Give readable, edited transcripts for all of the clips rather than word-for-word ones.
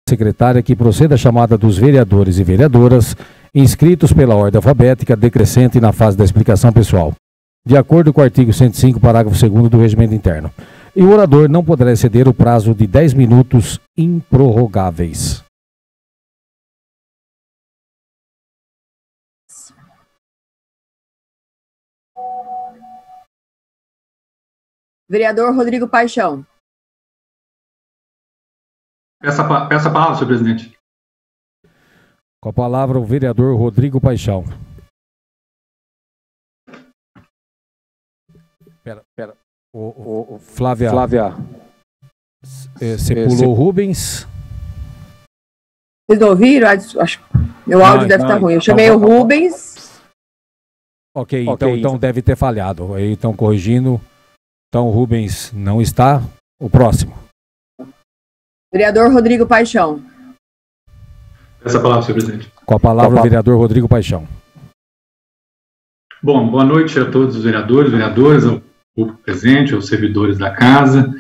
Secretária, que proceda a chamada dos vereadores e vereadoras inscritos pela ordem alfabética decrescente na fase da explicação pessoal, de acordo com o artigo 105, parágrafo 2º do Regimento Interno. E o orador não poderá exceder o prazo de 10 minutos improrrogáveis. Vereador Rodrigo Paixão. Peço a palavra, senhor presidente. Com a palavra, o vereador Rodrigo Paixão. Pera. Flávia. Você pulou o Rubens? Vocês não ouviram? Acho que meu áudio deve estar ruim. Eu chamei o Rubens. Ok, então deve ter falhado. Aí estão corrigindo. Então o Rubens não está. O próximo. Vereador Rodrigo Paixão. Essa palavra, senhor presidente. Com a palavra, o vereador Rodrigo Paixão. Bom, boa noite a todos os vereadores, vereadoras, ao público presente, aos servidores da casa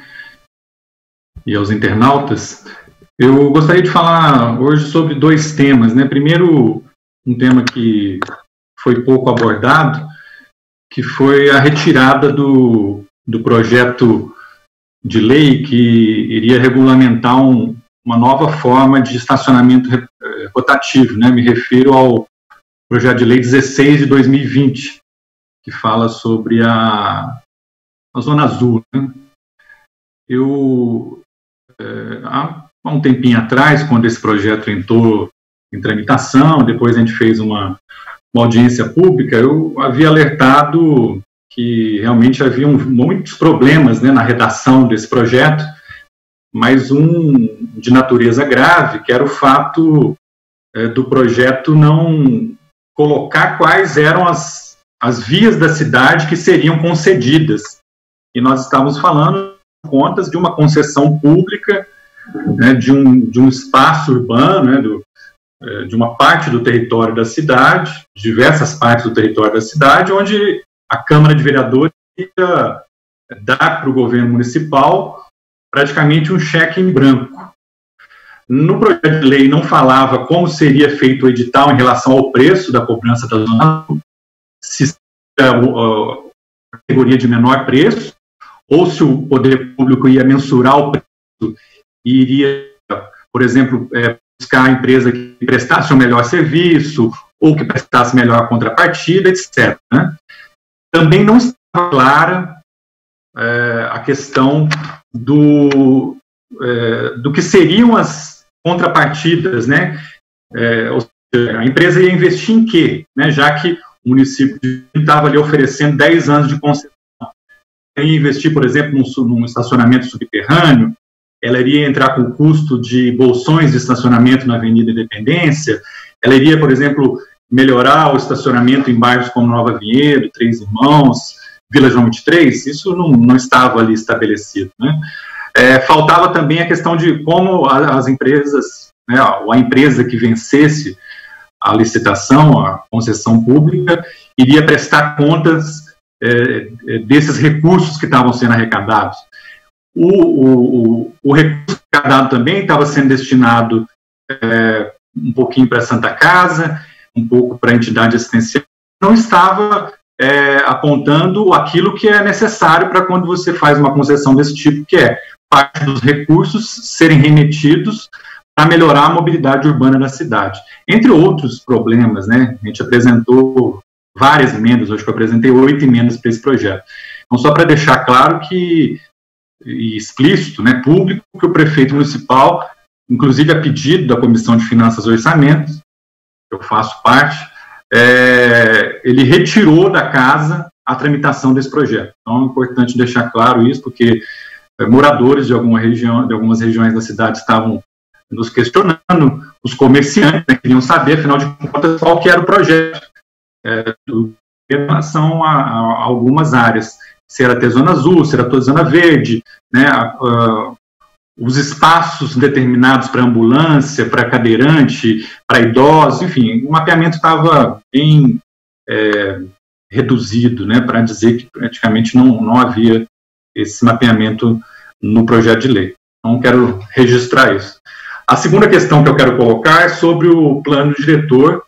e aos internautas. Eu gostaria de falar hoje sobre dois temas, né? Primeiro, um tema que foi pouco abordado, que foi a retirada do projeto de lei que iria regulamentar uma nova forma de estacionamento rotativo, né? Me refiro ao projeto de lei 16 de 2020, que fala sobre a Zona Azul, né? Há um tempinho atrás, quando esse projeto entrou em tramitação, depois a gente fez uma audiência pública, eu havia alertado que realmente haviam muitos problemas, né, na redação desse projeto, mas um de natureza grave, que era o fato do projeto não colocar quais eram as vias da cidade que seriam concedidas. E nós estávamos falando de contas de uma concessão pública, né, de um espaço urbano, né, de uma parte do território da cidade, diversas partes do território da cidade, onde a Câmara de Vereadores ia dar para o governo municipal praticamente um cheque em branco. No projeto de lei não falava como seria feito o edital em relação ao preço da cobrança da Zona Azul, se era a categoria de menor preço, ou se o poder público ia mensurar o preço e iria, por exemplo, buscar a empresa que prestasse um melhor serviço, ou que prestasse melhor contrapartida, etc., né? Também não estava clara a questão do que seriam as contrapartidas, né? Ou seja, a empresa ia investir em quê, né? Já que o município estava ali oferecendo 10 anos de concessão. Ela ia investir, por exemplo, num estacionamento subterrâneo, ela iria entrar com o custo de bolsões de estacionamento na Avenida Independência, ela iria, por exemplo, melhorar o estacionamento em bairros como Nova Vinhedo, Três Irmãos, Vila João 23, isso não estava ali estabelecido, né? Faltava também a questão de como as empresas, né, a empresa que vencesse a licitação, a concessão pública, iria prestar contas desses recursos que estavam sendo arrecadados. O recurso arrecadado também estava sendo destinado um pouquinho para a Santa Casa, um pouco para a entidade assistencial, não estava apontando aquilo que é necessário para quando você faz uma concessão desse tipo, que é parte dos recursos serem remetidos para melhorar a mobilidade urbana da cidade. Entre outros problemas, né? A gente apresentou várias emendas, hoje eu apresentei 8 emendas para esse projeto. Então, só para deixar claro e explícito, né, público, que o prefeito municipal, inclusive a pedido da Comissão de Finanças e Orçamentos, eu faço parte, ele retirou da casa a tramitação desse projeto. Então é importante deixar claro isso, porque moradores de algumas regiões da cidade estavam nos questionando, os comerciantes, né, queriam saber, afinal de contas, qual que era o projeto em relação a algumas áreas, se era ter Zona Azul, se era toda Zona Verde, né, os espaços determinados para ambulância, para cadeirante, para idosos, enfim, o mapeamento estava bem reduzido, né, para dizer que praticamente não havia esse mapeamento no projeto de lei. Então, quero registrar isso. A segunda questão que eu quero colocar é sobre o plano diretor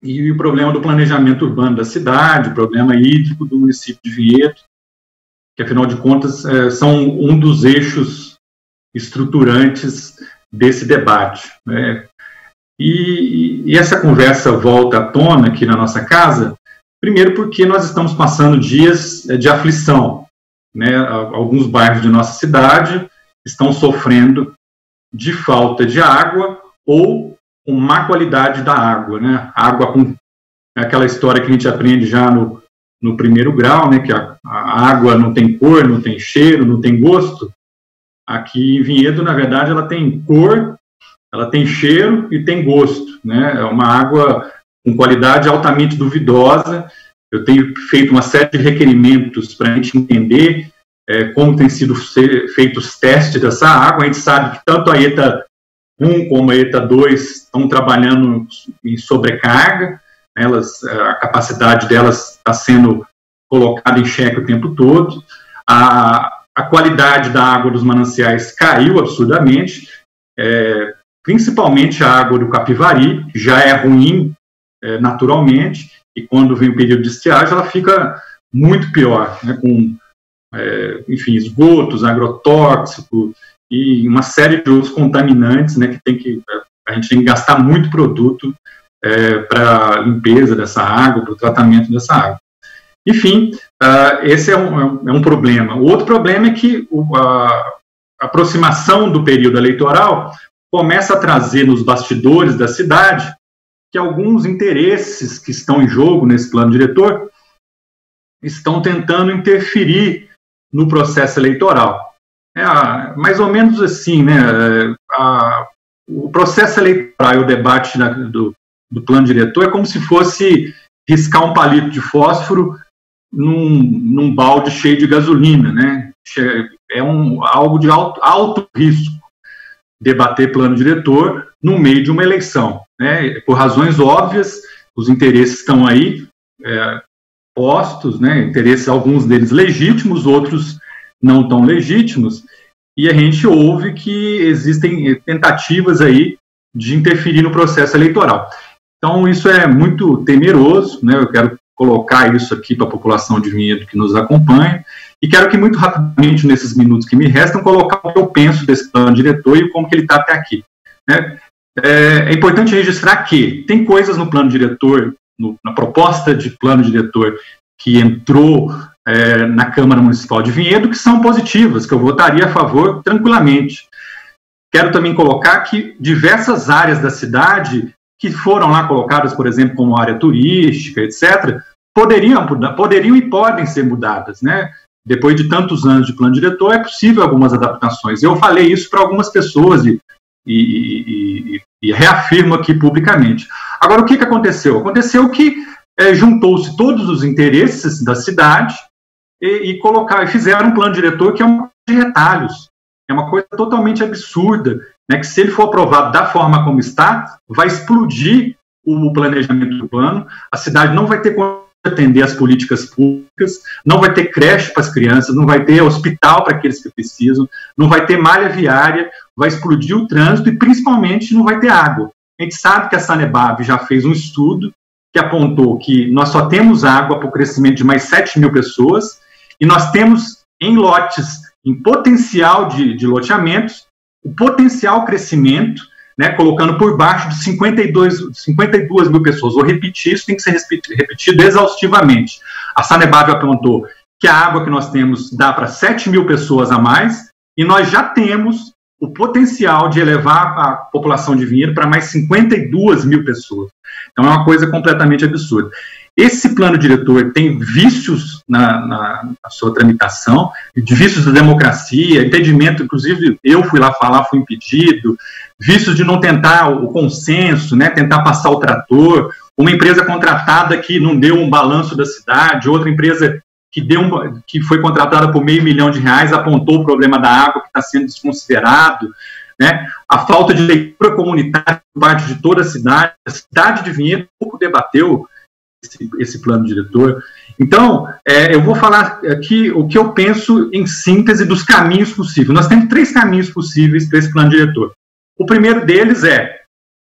e o problema do planejamento urbano da cidade, o problema hídrico do município de Vinhedo, que, afinal de contas, são um dos eixos estruturantes desse debate, né? E essa conversa volta à tona aqui na nossa casa, primeiro porque nós estamos passando dias de aflição, né? Alguns bairros de nossa cidade estão sofrendo de falta de água ou com má qualidade da água, né? Água com aquela história que a gente aprende já no primeiro grau, né? Que a água não tem cor, não tem cheiro, não tem gosto. Aqui em Vinhedo, na verdade, ela tem cor, ela tem cheiro e tem gosto, né? É uma água com qualidade altamente duvidosa. Eu tenho feito uma série de requerimentos para a gente entender como tem sido feitos os testes dessa água. A gente sabe que tanto a ETA 1 como a ETA 2 estão trabalhando em sobrecarga, a capacidade delas está sendo colocada em xeque o tempo todo, a qualidade da água dos mananciais caiu absurdamente, principalmente a água do Capivari, que já é ruim naturalmente, e quando vem o período de estiagem ela fica muito pior, né, com enfim, esgotos, agrotóxico e uma série de outros contaminantes, né, que a gente tem que gastar muito produto para limpeza dessa água, para o tratamento dessa água. Enfim, esse é um problema. O outro problema é que a aproximação do período eleitoral começa a trazer nos bastidores da cidade que alguns interesses que estão em jogo nesse plano diretor estão tentando interferir no processo eleitoral. Mais ou menos assim, né? O processo eleitoral e o debate do plano diretor é como se fosse riscar um palito de fósforo num balde cheio de gasolina, né? É algo de alto risco debater plano diretor no meio de uma eleição, né? Por razões óbvias, os interesses estão aí postos, né? Interesses, alguns deles legítimos, outros não tão legítimos, e a gente ouve que existem tentativas aí de interferir no processo eleitoral. Então, isso é muito temeroso, né? Eu quero colocar isso aqui para a população de Vinhedo que nos acompanha, e quero que muito rapidamente, nesses minutos que me restam, colocar o que eu penso desse plano diretor e como que ele está até aqui, né? É importante registrar que tem coisas no plano diretor, na proposta de plano diretor que entrou na Câmara Municipal de Vinhedo, que são positivas, que eu votaria a favor tranquilamente. Quero também colocar que diversas áreas da cidade que foram lá colocadas, por exemplo, como área turística, etc., poderiam e podem ser mudadas, né? Depois de tantos anos de plano diretor, é possível algumas adaptações. Eu falei isso para algumas pessoas e reafirmo aqui publicamente. Agora, o que aconteceu? Aconteceu que juntou-se todos os interesses da cidade e fizeram um plano diretor que é uma coisa de retalhos, é uma coisa totalmente absurda, né, que se ele for aprovado da forma como está, vai explodir o planejamento do plano, a cidade não vai ter como atender as políticas públicas, não vai ter creche para as crianças, não vai ter hospital para aqueles que precisam, não vai ter malha viária, vai explodir o trânsito e principalmente não vai ter água. A gente sabe que a Sanebab já fez um estudo que apontou que nós só temos água para o crescimento de mais 7 mil pessoas e nós temos em lotes, em potencial de loteamentos, o potencial crescimento, né, colocando por baixo de 52 mil pessoas. Vou repetir, isso tem que ser repetido exaustivamente. A Sanebab apontou que a água que nós temos dá para 7 mil pessoas a mais e nós já temos o potencial de elevar a população de Vinhedo para mais 52 mil pessoas. Então é uma coisa completamente absurda. Esse plano diretor tem vícios na sua tramitação, vícios da democracia, entendimento, inclusive eu fui lá falar, fui impedido, vícios de não tentar o consenso, né, tentar passar o trator, uma empresa contratada que não deu um balanço da cidade, outra empresa que foi contratada por R$500 mil apontou o problema da água que está sendo desconsiderado, né? A falta de leitura comunitária por parte de toda a cidade de Vinhedo pouco debateu esse plano diretor. Então, eu vou falar aqui o que eu penso em síntese dos caminhos possíveis. Nós temos 3 caminhos possíveis para esse plano diretor. O primeiro deles é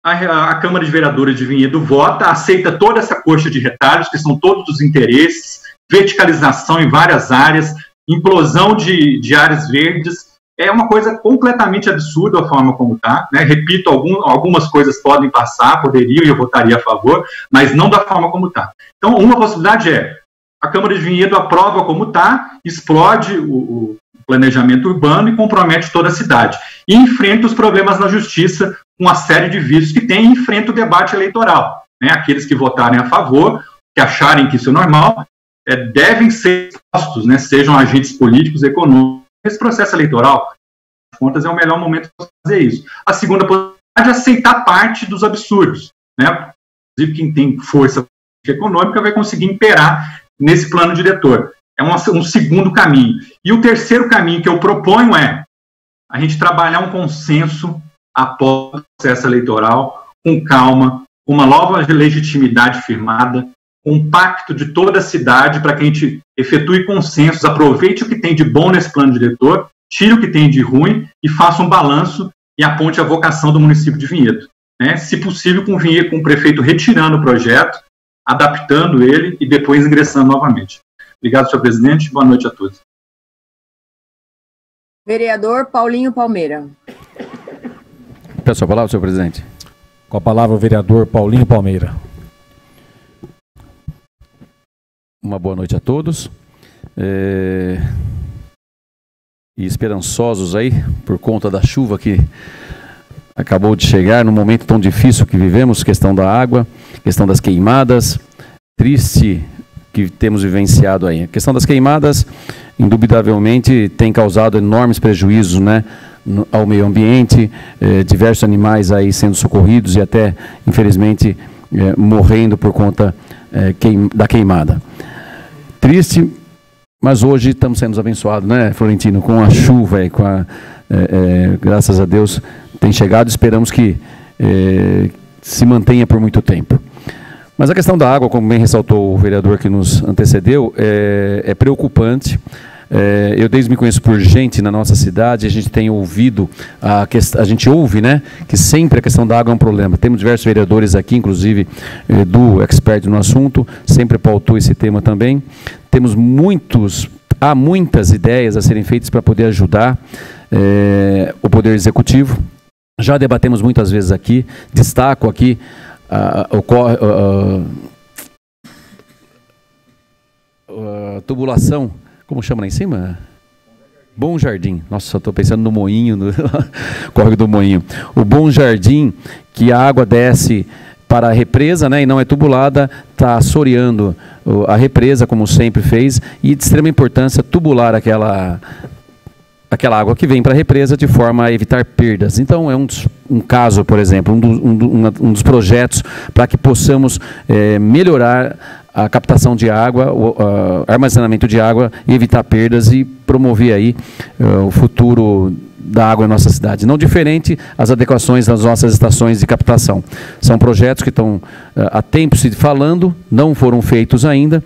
a Câmara de Vereadores de Vinhedo vota, aceita toda essa coxa de retalhos, que são todos os interesses, verticalização em várias áreas, implosão de áreas verdes. É uma coisa completamente absurda a forma como está, né? Repito, algumas coisas podem passar, poderiam, e eu votaria a favor, mas não da forma como está. Então, uma possibilidade é a Câmara de Vinhedo aprova como está, explode o planejamento urbano e compromete toda a cidade. E enfrenta os problemas na justiça, com uma série de vícios que tem, e enfrenta o debate eleitoral. Né? Aqueles que votarem a favor, que acharem que isso é normal, devem ser expostos, né? Sejam agentes políticos, econômicos, esse processo eleitoral. Contas, é o melhor momento para fazer isso. A segunda possibilidade é aceitar parte dos absurdos. Né? Inclusive, quem tem força econômica vai conseguir imperar nesse plano diretor. É um segundo caminho. E o terceiro caminho que eu proponho é a gente trabalhar um consenso após o processo eleitoral, com calma, com uma nova legitimidade firmada, com um pacto de toda a cidade para que a gente efetue consensos, aproveite o que tem de bom nesse plano diretor, tire o que tem de ruim e faça um balanço e aponte a vocação do município de Vinhedo. Né? Se possível, com o prefeito retirando o projeto, adaptando ele e depois ingressando novamente. Obrigado, senhor presidente. Boa noite a todos. Vereador Paulinho Palmeira. Peço a palavra, senhor presidente. Com a palavra, o vereador Paulinho Palmeira. Uma boa noite a todos. E esperançosos aí, por conta da chuva que acabou de chegar, num momento tão difícil que vivemos, questão da água, questão das queimadas, triste que temos vivenciado aí. A questão das queimadas, indubitavelmente, tem causado enormes prejuízos, né, ao meio ambiente, diversos animais aí sendo socorridos e até, infelizmente, morrendo por conta da queimada. Triste, mas hoje estamos sendo abençoados, né, Florentino, com a chuva e graças a Deus tem chegado, esperamos que se mantenha por muito tempo. Mas a questão da água, como bem ressaltou o vereador que nos antecedeu, é preocupante. Eu desde me conheço por gente na nossa cidade, a gente tem ouvido, a gente ouve, né, que sempre a questão da água é um problema. Temos diversos vereadores aqui, inclusive do expert no assunto, sempre pautou esse tema também. Temos há muitas ideias a serem feitas para poder ajudar o Poder Executivo. Já debatemos muitas vezes aqui, destaco aqui a tubulação, como chama lá em cima? Bom Jardim. Nossa, estou pensando no moinho, no córrego do moinho. O Bom Jardim, que a água desce para a represa, né, e não é tubulada, está assoreando a represa, como sempre fez, e de extrema importância tubular aquela água que vem para a represa de forma a evitar perdas. Então, é um caso, por exemplo, um dos projetos para que possamos melhorar a captação de água, o armazenamento de água, evitar perdas e promover aí o futuro da água em nossa cidade. Não diferente as adequações das nossas estações de captação. São projetos que estão há tempo se falando, não foram feitos ainda,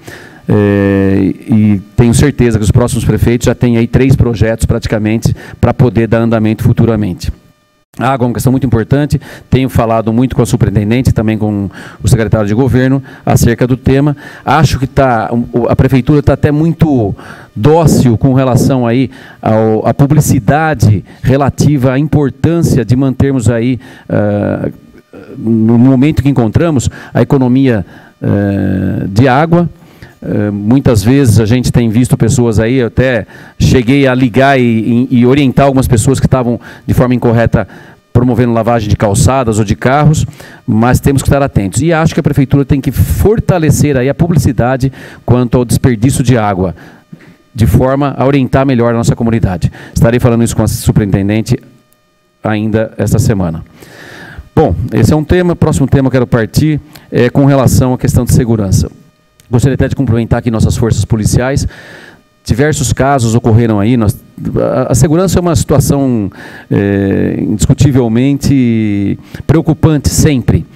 e tenho certeza que os próximos prefeitos já têm aí 3 projetos praticamente para poder dar andamento futuramente. A água é uma questão muito importante, tenho falado muito com a superintendente, também com o secretário de governo, acerca do tema. Acho que a prefeitura está até muito dócil com relação aí à publicidade relativa à importância de mantermos aí, no momento que encontramos, a economia de água. Muitas vezes a gente tem visto pessoas aí, eu até cheguei a ligar e orientar algumas pessoas que estavam de forma incorreta promovendo lavagem de calçadas ou de carros, mas temos que estar atentos. E acho que a prefeitura tem que fortalecer aí a publicidade quanto ao desperdício de água, de forma a orientar melhor a nossa comunidade. Estarei falando isso com a superintendente ainda esta semana. Bom, esse é um tema. Próximo tema que eu quero partir é com relação à questão de segurança. Gostaria até de cumprimentar aqui nossas forças policiais. Diversos casos ocorreram aí. A segurança é uma situação indiscutivelmente preocupante sempre.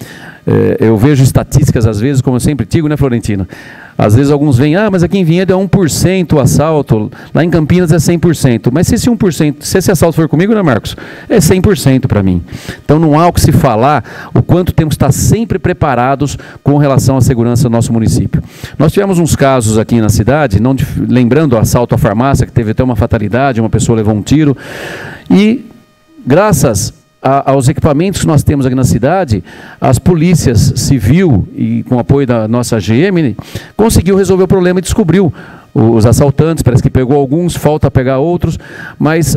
eu vejo estatísticas às vezes, como eu sempre digo, né, Florentino? Às vezes alguns vêm, mas aqui em Vinhedo é 1% o assalto, lá em Campinas é 100%. Mas se esse 1%, se esse assalto for comigo, né, Marcos? É 100% para mim. Então não há o que se falar, o quanto temos que estar sempre preparados com relação à segurança do nosso município. Nós tivemos uns casos aqui na cidade, lembrando o assalto à farmácia, que teve até uma fatalidade, uma pessoa levou um tiro, e graças aos equipamentos que nós temos aqui na cidade, as polícias civil e com apoio da nossa AGM, conseguiu resolver o problema e descobriu os assaltantes, parece que pegou alguns, falta pegar outros, mas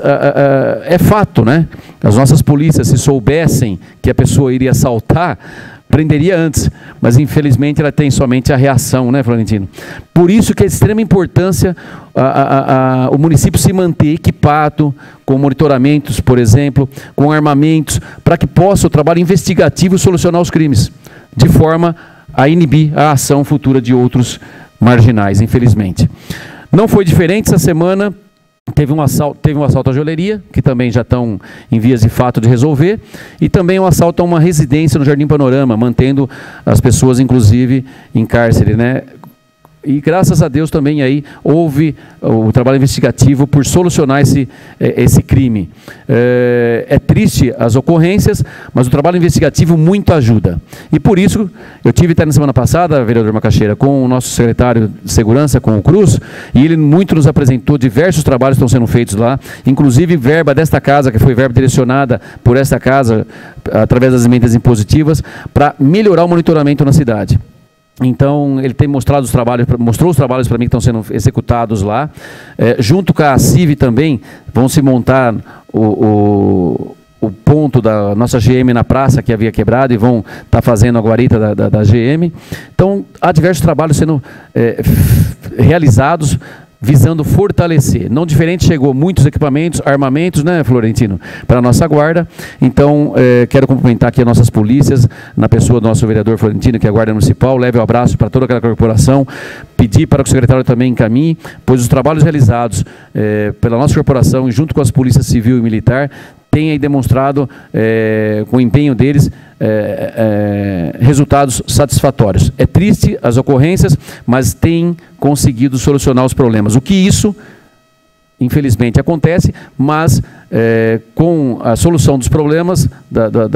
é fato, né? As nossas polícias, se soubessem que a pessoa iria assaltar, prenderia antes, mas infelizmente ela tem somente a reação, né, Florentino? Por isso que é de extrema importância o município se manter equipado com monitoramentos, por exemplo, com armamentos, para que possa o trabalho investigativo solucionar os crimes, de forma a inibir a ação futura de outros marginais, infelizmente. Não foi diferente essa semana. Teve um assalto à joalheria, que também já estão em vias de fato de resolver, e também um assalto a uma residência no Jardim Panorama, mantendo as pessoas, inclusive, em cárcere, né? E graças a Deus também aí houve o trabalho investigativo por solucionar esse crime. É triste as ocorrências, mas o trabalho investigativo muito ajuda. E por isso, eu tive até na semana passada, vereador Macaxeira, com o nosso secretário de Segurança, com o Cruz, e ele muito nos apresentou diversos trabalhos que estão sendo feitos lá, inclusive verba desta casa, que foi verba direcionada por esta casa, através das emendas impositivas, para melhorar o monitoramento na cidade. Então, ele tem mostrou os trabalhos para mim que estão sendo executados lá. Junto com a CIV também, vão se montar o ponto da nossa GM na praça, que havia quebrado, e vão estar fazendo a guarita da GM. Então, há diversos trabalhos sendo realizados, visando fortalecer. Não diferente, chegou muitos equipamentos, armamentos, né, Florentino, para a nossa guarda. Então, quero cumprimentar aqui as nossas polícias, na pessoa do nosso vereador Florentino, que é a Guarda Municipal, leve um abraço para toda aquela corporação, pedir para que o secretário também encaminhe, pois os trabalhos realizados pela nossa corporação e junto com as polícias civil e militar, tem aí demonstrado, com o empenho deles, resultados satisfatórios. É triste as ocorrências, mas tem conseguido solucionar os problemas. O que isso, infelizmente, acontece, mas com a solução dos problemas,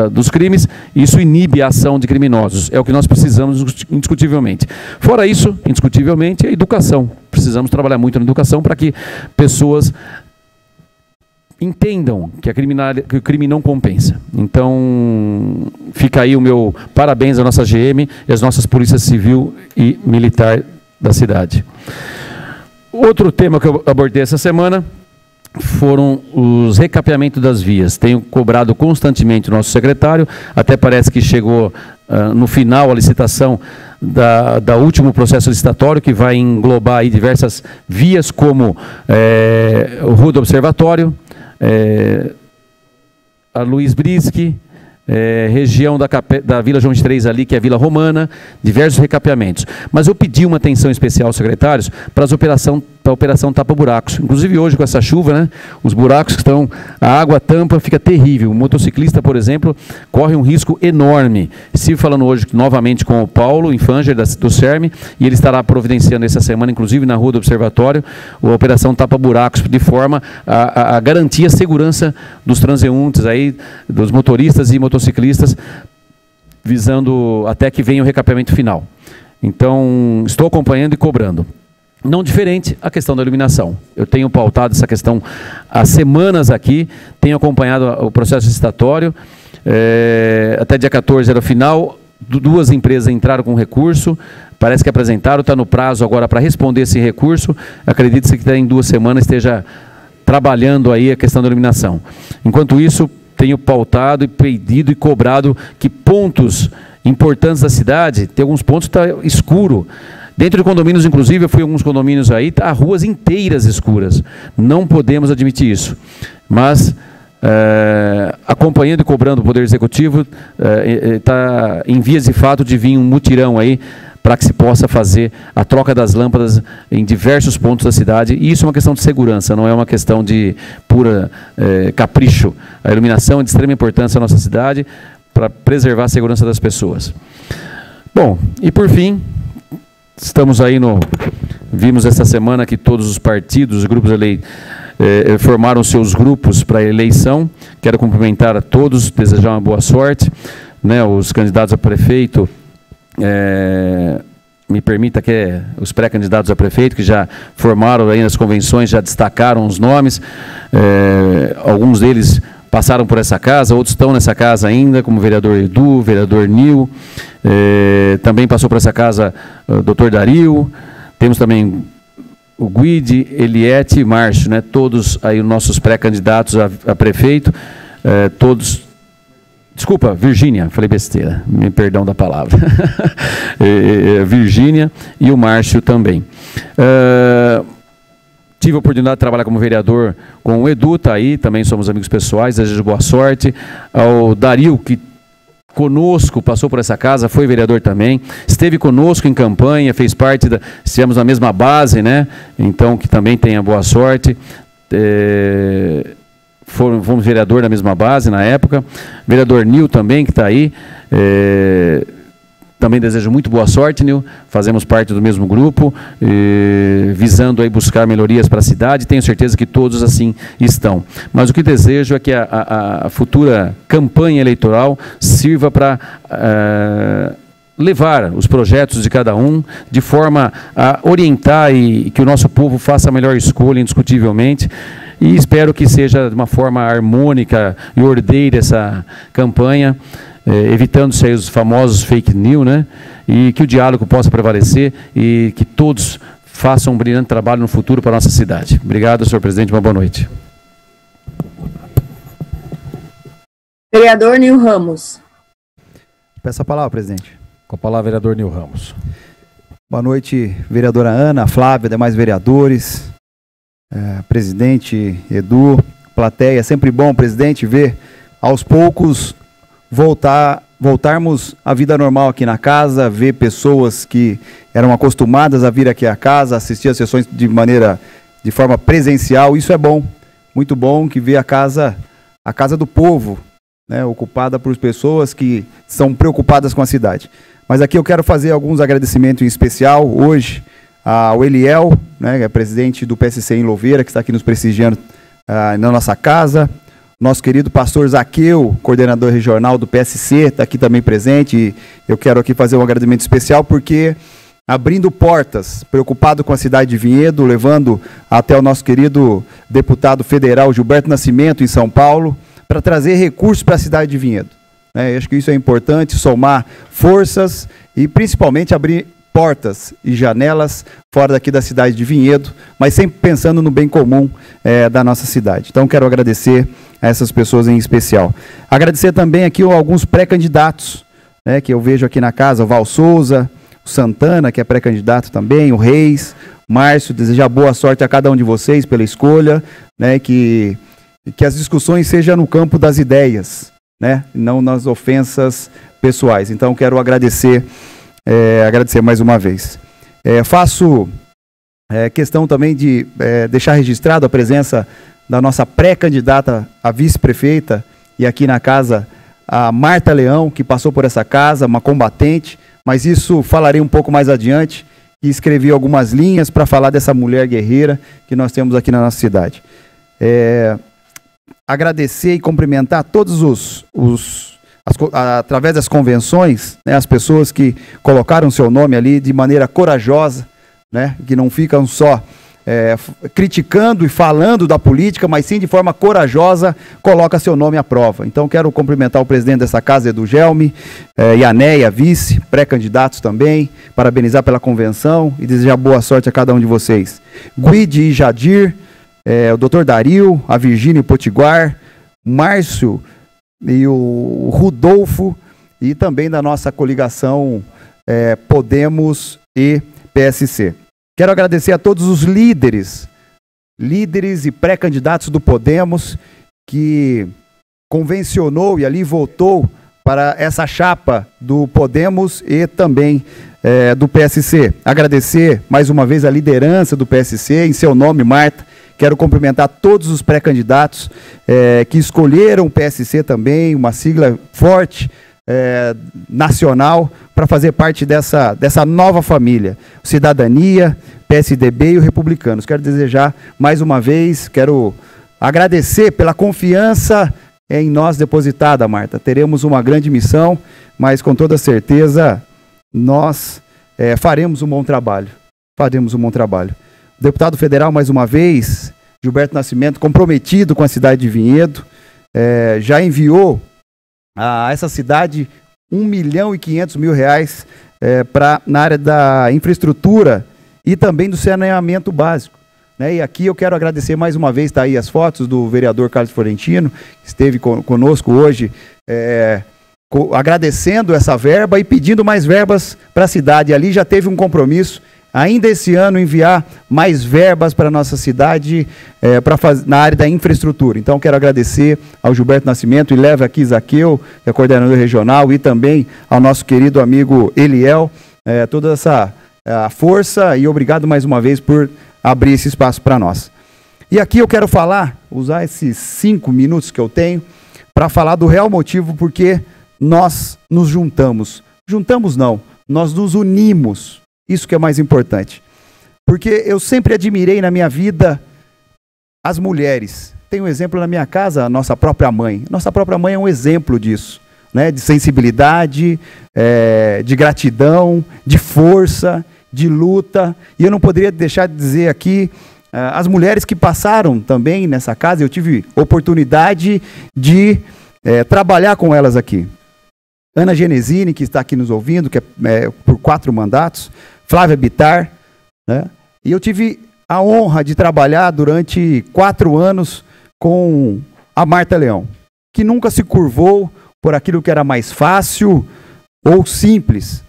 dos crimes, isso inibe a ação de criminosos. É o que nós precisamos, indiscutivelmente. Fora isso, indiscutivelmente, é a educação. Precisamos trabalhar muito na educação para que pessoas entendam que o crime não compensa. Então, fica aí o meu parabéns à nossa GM e às nossas polícias civil e militar da cidade. Outro tema que eu abordei essa semana foram os recapeamentos das vias. Tenho cobrado constantemente o nosso secretário, até parece que chegou no final a licitação da último processo licitatório, que vai englobar aí diversas vias, como o Rua do Observatório, a Luiz Brisque, região da Vila João 23 ali, que é a Vila Romana, diversos recapeamentos. Mas eu pedi uma atenção especial aos secretários para a operação tapa-buracos. Inclusive hoje com essa chuva, né, os buracos que estão, a água tampa, fica terrível. O motociclista, por exemplo, corre um risco enorme. Estive falando hoje novamente com o Paulo Infanger, do CERM, e ele estará providenciando essa semana, inclusive na Rua do Observatório, a operação tapa-buracos, de forma a garantir a segurança dos transeuntes, aí, dos motoristas e motociclistas, visando até que venha o recapeamento final. Então, estou acompanhando e cobrando. Não diferente a questão da iluminação. Eu tenho pautado essa questão há semanas aqui, tenho acompanhado o processo licitatório, até dia 14 era o final, duas empresas entraram com recurso, parece que apresentaram, está no prazo agora para responder esse recurso, acredito-se que em 2 semanas esteja trabalhando aí a questão da iluminação. Enquanto isso, tenho pautado e pedido e cobrado que pontos importantes da cidade, tem alguns pontos que está escuro. Dentro de condomínios, inclusive, eu fui em alguns condomínios aí, há ruas inteiras escuras. Não podemos admitir isso. Mas, acompanhando e cobrando o Poder Executivo, está em vias de fato de vir um mutirão aí, para que se possa fazer a troca das lâmpadas em diversos pontos da cidade. E isso é uma questão de segurança, não é uma questão de pura capricho. A iluminação é de extrema importância na nossa cidade. para preservar a segurança das pessoas. Bom, e por fim, estamos aí vimos esta semana que todos os partidos, os grupos formaram seus grupos para a eleição. Quero cumprimentar a todos, desejar uma boa sorte, né, os candidatos a prefeito, me permita que os pré-candidatos a prefeito, que já formaram aí nas convenções, já destacaram os nomes, alguns deles passaram por essa casa, outros estão nessa casa ainda, como o vereador Edu, vereador Nil, também passou por essa casa o doutor Dario, temos também o Guide, Eliette e Márcio, né, todos aí os nossos pré-candidatos a prefeito, todos... Desculpa, Virgínia, falei besteira, me perdão da palavra. Virgínia e o Márcio também. Tive a oportunidade de trabalhar como vereador com o Edu, está aí, também somos amigos pessoais, desejo boa sorte. Ao Dario, que conosco passou por essa casa, foi vereador também, esteve conosco em campanha, fez parte estivemos na mesma base, né? Então, que também tenha boa sorte. Fomos vereador na mesma base na época, vereador Nil também, que está aí, também desejo muito boa sorte, Nil, fazemos parte do mesmo grupo, visando aí buscar melhorias para a cidade, tenho certeza que todos assim estão, mas o que desejo é que a futura campanha eleitoral sirva para levar os projetos de cada um, de forma a orientar e que o nosso povo faça a melhor escolha, indiscutivelmente. E espero que seja de uma forma harmônica e ordeira essa campanha, evitando-se aí os famosos fake news, né? E que o diálogo possa prevalecer e que todos façam um brilhante trabalho no futuro para a nossa cidade. Obrigado, senhor presidente, uma boa noite. Vereador Nil Ramos. Peço a palavra, presidente. Com a palavra, vereador Nil Ramos. Boa noite, vereadora Ana, Flávia, demais vereadores. Presidente Edu, plateia, sempre bom, presidente, ver aos poucos voltarmos à vida normal aqui na casa, ver pessoas que eram acostumadas a vir aqui à casa, assistir às sessões de forma presencial, isso é bom, muito bom que ver a casa do povo, né, ocupada por pessoas que são preocupadas com a cidade. Mas aqui eu quero fazer alguns agradecimentos em especial hoje, ao Eliel, né, que é presidente do PSC em Louveira, que está aqui nos prestigiando na nossa casa. Nosso querido pastor Zaqueu, coordenador regional do PSC, está aqui também presente. E eu quero aqui fazer um agradecimento especial porque abrindo portas, preocupado com a cidade de Vinhedo, levando até o nosso querido deputado federal Gilberto Nascimento, em São Paulo, para trazer recursos para a cidade de Vinhedo. Eu acho que isso é importante, somar forças e principalmente abrir portas e janelas fora daqui da cidade de Vinhedo, mas sempre pensando no bem comum da nossa cidade. Então, quero agradecer a essas pessoas em especial. Agradecer também aqui alguns pré-candidatos, né, que eu vejo aqui na casa, o Val Souza, o Santana, que é pré-candidato também, o Reis, Márcio, desejar boa sorte a cada um de vocês pela escolha, né, que as discussões sejam no campo das ideias, né, não nas ofensas pessoais. Então, quero agradecer mais uma vez. Faço questão também de deixar registrado a presença da nossa pré-candidata a vice-prefeita, e aqui na casa a Marta Leão, que passou por essa casa, uma combatente, mas isso falarei um pouco mais adiante, e escrevi algumas linhas para falar dessa mulher guerreira que nós temos aqui na nossa cidade. Agradecer e cumprimentar todos através das convenções, né, as pessoas que colocaram seu nome ali de maneira corajosa, né, que não ficam só criticando e falando da política, mas sim de forma corajosa coloca seu nome à prova. Então quero cumprimentar o presidente dessa casa, Edu Gelmi, e a Neia, vice, pré-candidatos também, parabenizar pela convenção e desejar boa sorte a cada um de vocês. Guide e Jadir, o doutor Dario, a Virgínia Potiguar, Márcio e o Rudolfo, e também da nossa coligação Podemos e PSC. Quero agradecer a todos os líderes e pré-candidatos do Podemos, que convencionou e ali votou para essa chapa do Podemos e também do PSC. Agradecer mais uma vez a liderança do PSC, em seu nome, Marta. Quero cumprimentar todos os pré-candidatos que escolheram o PSC também, uma sigla forte, nacional para fazer parte dessa nova família. Cidadania, PSDB e o Republicanos. Quero desejar mais uma vez, quero agradecer pela confiança em nós depositada, Marta. Teremos uma grande missão, mas com toda certeza nós faremos um bom trabalho. Faremos um bom trabalho. O deputado federal, mais uma vez, Gilberto Nascimento, comprometido com a cidade de Vinhedo, já enviou a essa cidade R$1.500.000 na área da infraestrutura e também do saneamento básico. E aqui eu quero agradecer mais uma vez, está aí as fotos do vereador Carlos Florentino, que esteve conosco hoje, agradecendo essa verba e pedindo mais verbas para a cidade. Ali já teve um compromisso, ainda esse ano, enviar mais verbas para a nossa cidade na área da infraestrutura. Então, quero agradecer ao Gilberto Nascimento e levo aqui Zaqueu, que é coordenador regional, e também ao nosso querido amigo Eliel, toda essa força, e obrigado mais uma vez por abrir esse espaço para nós. E aqui eu quero usar esses 5 minutos que eu tenho, para falar do real motivo porque nós nos juntamos. Juntamos não, nós nos unimos. Isso que é mais importante. Porque eu sempre admirei na minha vida as mulheres. Tem um exemplo na minha casa, a nossa própria mãe. Nossa própria mãe é um exemplo disso, de sensibilidade, de gratidão, de força, de luta. E eu não poderia deixar de dizer aqui, as mulheres que passaram também nessa casa, eu tive oportunidade de trabalhar com elas aqui. Ana Genesini, que está aqui nos ouvindo, que é por 4 mandatos, Flávia Bittar, e eu tive a honra de trabalhar durante 4 anos com a Marta Leão, que nunca se curvou por aquilo que era mais fácil ou simples,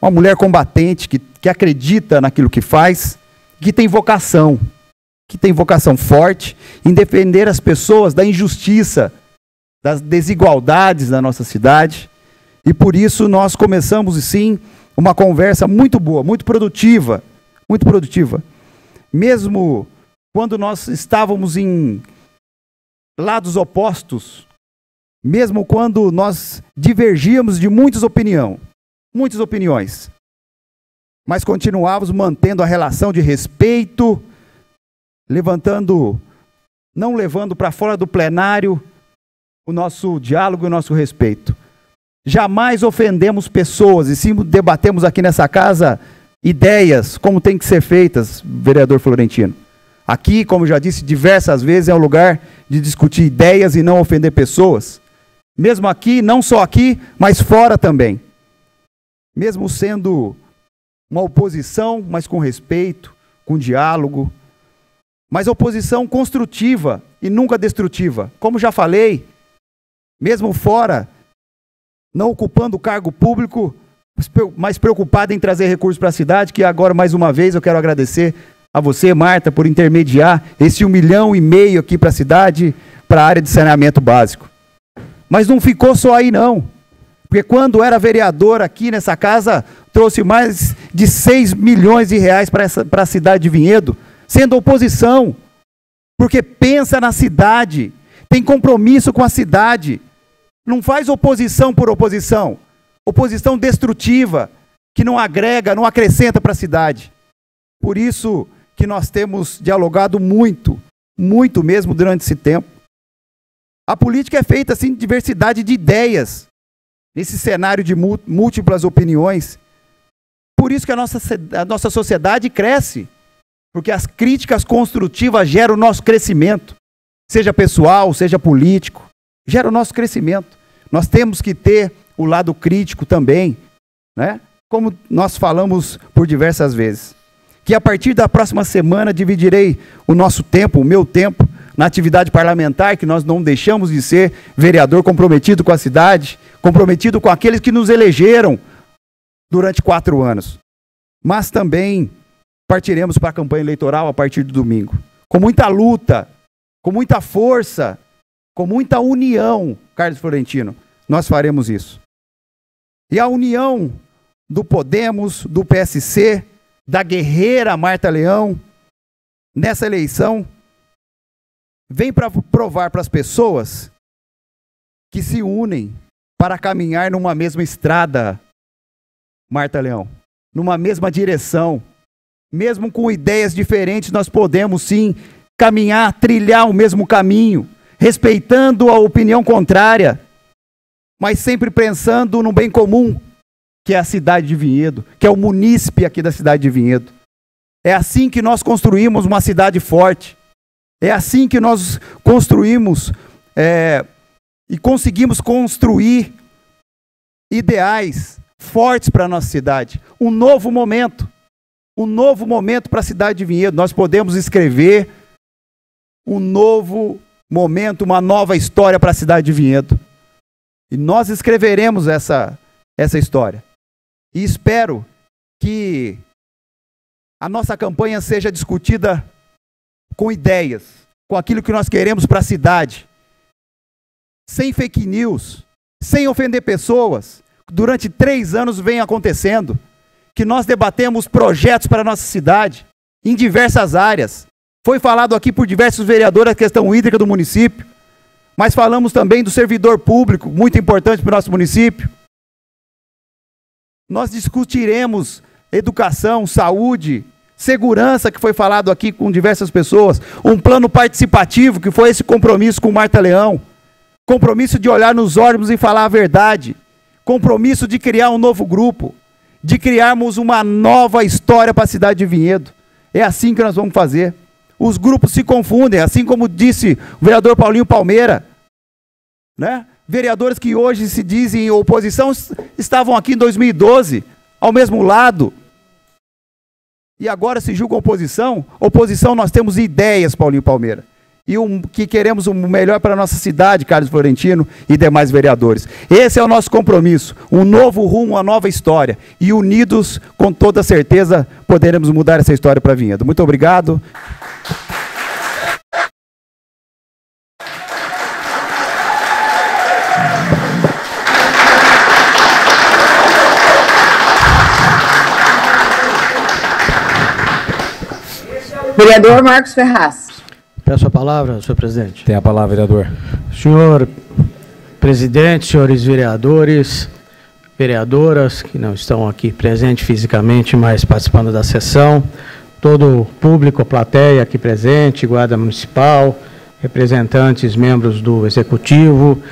uma mulher combatente, que acredita naquilo que faz, que tem vocação forte em defender as pessoas da injustiça, das desigualdades da nossa cidade. E por isso nós começamos, sim, uma conversa muito boa, muito produtiva. Mesmo quando nós estávamos em lados opostos, mesmo quando nós divergíamos de muitas opiniões, mas continuávamos mantendo a relação de respeito, não levando para fora do plenário o nosso diálogo e o nosso respeito. Jamais ofendemos pessoas, e sim debatemos aqui nessa casa ideias, como tem que ser feitas, vereador Florentino. Aqui, como já disse diversas vezes, é um lugar de discutir ideias e não ofender pessoas. Mesmo aqui, não só aqui, mas fora também. Mesmo sendo uma oposição, mas com respeito, com diálogo. Mas oposição construtiva e nunca destrutiva. Como já falei, mesmo fora, não ocupando o cargo público, mas preocupado em trazer recursos para a cidade, que agora, mais uma vez, eu quero agradecer a você, Marta, por intermediar esse 1,5 milhão aqui para a cidade, para a área de saneamento básico. Mas não ficou só aí, não. Porque quando era vereador aqui nessa casa, trouxe mais de 6 milhões de reais para a cidade de Vinhedo, sendo oposição. Porque pensa na cidade, tem compromisso com a cidade. Não faz oposição por oposição. Oposição destrutiva, que não agrega, não acrescenta para a cidade. Por isso que nós temos dialogado muito mesmo durante esse tempo. A política é feita assim de diversidade de ideias, nesse cenário de múltiplas opiniões. Por isso que a nossa sociedade cresce, porque as críticas construtivas geram o nosso crescimento, seja pessoal, seja político, gera o nosso crescimento. Nós temos que ter o lado crítico também, como nós falamos por diversas vezes. Que a partir da próxima semana dividirei o nosso tempo, o meu tempo, na atividade parlamentar, que nós não deixamos de ser vereador comprometido com a cidade, comprometido com aqueles que nos elegeram durante 4 anos. Mas também partiremos para a campanha eleitoral a partir do domingo. Com muita luta, com muita força, com muita união, Carlos Florentino, nós faremos isso. E a união do Podemos, do PSC, da guerreira Marta Leão, nessa eleição, vem para provar para as pessoas que se unem para caminhar numa mesma estrada, Marta Leão, numa mesma direção. Mesmo com ideias diferentes, nós podemos sim caminhar, trilhar o mesmo caminho, respeitando a opinião contrária, mas sempre pensando no bem comum, que é a cidade de Vinhedo, que é o munícipe aqui da cidade de Vinhedo. É assim que nós construímos uma cidade forte. É assim que nós construímos e conseguimos construir ideais fortes para a nossa cidade. Um novo momento para a cidade de Vinhedo. Nós podemos escrever um novo momento, uma nova história para a cidade de Vinhedo. E nós escreveremos essa história. E espero que a nossa campanha seja discutida com ideias, com aquilo que nós queremos para a cidade. Sem fake news, sem ofender pessoas. Durante 3 anos vem acontecendo que nós debatemos projetos para a nossa cidade, em diversas áreas. Foi falado aqui por diversos vereadores a questão hídrica do município, mas falamos também do servidor público, muito importante para o nosso município. Nós discutiremos educação, saúde, segurança, que foi falado aqui com diversas pessoas, um plano participativo, que foi esse compromisso com Marta Leão, compromisso de olhar nos olhos e falar a verdade, compromisso de criar um novo grupo, de criarmos uma nova história para a cidade de Vinhedo. É assim que nós vamos fazer. Os grupos se confundem, assim como disse o vereador Paulinho Palmeira, né? Vereadores que hoje se dizem oposição estavam aqui em 2012, ao mesmo lado, e agora se julgam oposição. Oposição, nós temos ideias, Paulinho Palmeira, e que queremos o melhor para a nossa cidade, Carlos Florentino e demais vereadores. Esse é o nosso compromisso, um novo rumo, uma nova história, e unidos, com toda certeza, poderemos mudar essa história para Vinhedo. Muito obrigado. Vereador Marcos Ferraz. Peço a palavra, senhor presidente. Tem a palavra, vereador. Senhor presidente, senhores vereadores, vereadoras que não estão aqui presentes fisicamente, mas participando da sessão, todo o público, a plateia aqui presente, guarda municipal, representantes, membros do executivo,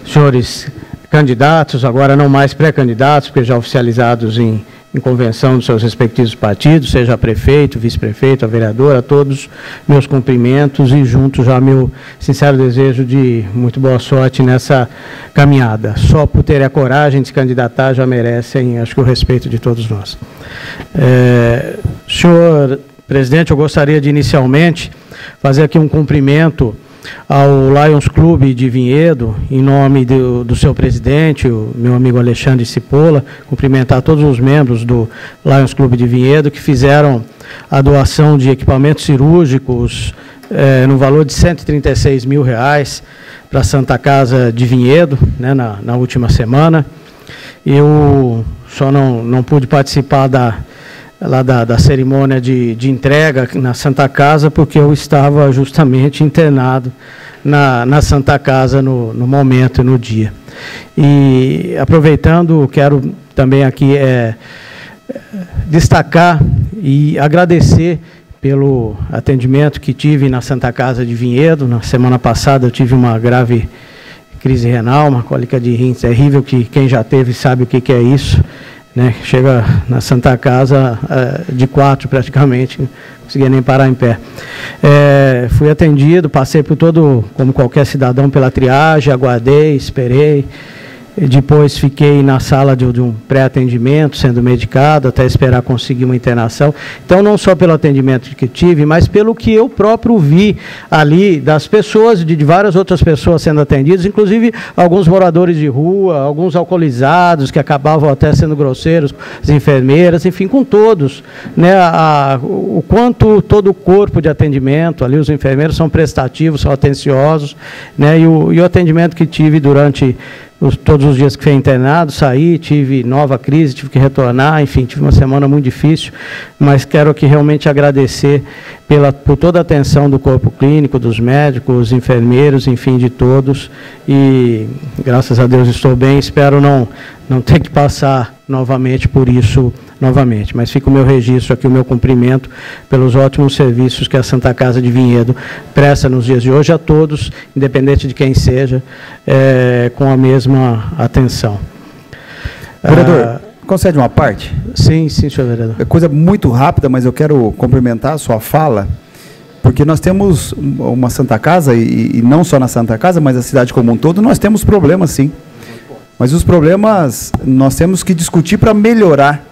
senhores candidatos, agora não mais pré-candidatos, porque já oficializados em convenção dos seus respectivos partidos, seja prefeito, vice-prefeito, a vereadora, a todos meus cumprimentos e junto já meu sincero desejo de muito boa sorte nessa caminhada. Só por ter a coragem de se candidatar já merecem, acho que, o respeito de todos nós. Senhor presidente, eu gostaria de inicialmente fazer aqui um cumprimento ao Lions Clube de Vinhedo, em nome do seu presidente, o meu amigo Alexandre Cipolla, cumprimentar todos os membros do Lions Clube de Vinhedo que fizeram a doação de equipamentos cirúrgicos no valor de R$136 mil para a Santa Casa de Vinhedo, né, na última semana. Eu só não pude participar da cerimônia de entrega na Santa Casa, porque eu estava justamente internado na Santa Casa no momento e no dia. E, aproveitando, quero também aqui destacar e agradecer pelo atendimento que tive na Santa Casa de Vinhedo. Na semana passada eu tive uma grave crise renal, uma cólica de rins terrível, que quem já teve sabe o que é isso. Né, chega na Santa Casa de 4 praticamente, não conseguia nem parar em pé. Fui atendido, passei por como qualquer cidadão, pela triagem, aguardei, esperei. Depois fiquei na sala de um pré-atendimento, sendo medicado, até esperar conseguir uma internação. Então, não só pelo atendimento que tive, mas pelo que eu próprio vi ali, das pessoas, de várias outras pessoas sendo atendidas, inclusive alguns moradores de rua, alguns alcoolizados, que acabavam até sendo grosseiros, as enfermeiras, enfim, com todos. Né, o quanto todo o corpo de atendimento, ali os enfermeiros são prestativos, são atenciosos, né, e o atendimento que tive durante todos os dias que fui internado, saí, tive nova crise, tive que retornar, enfim, tive uma semana muito difícil, mas quero aqui realmente agradecer por toda a atenção do corpo clínico, dos médicos, enfermeiros, enfim, de todos, e graças a Deus estou bem, espero não ter que passar novamente por isso novamente, mas fica o meu registro aqui, o meu cumprimento pelos ótimos serviços que a Santa Casa de Vinhedo presta nos dias de hoje a todos, independente de quem seja, com a mesma atenção. Vereador, concede uma parte? Sim, senhor vereador. É coisa muito rápida, mas eu quero complementar a sua fala, porque nós temos uma Santa Casa, e não só na Santa Casa, mas a cidade como um todo, nós temos problemas, sim. Mas os problemas nós temos que discutir para melhorar,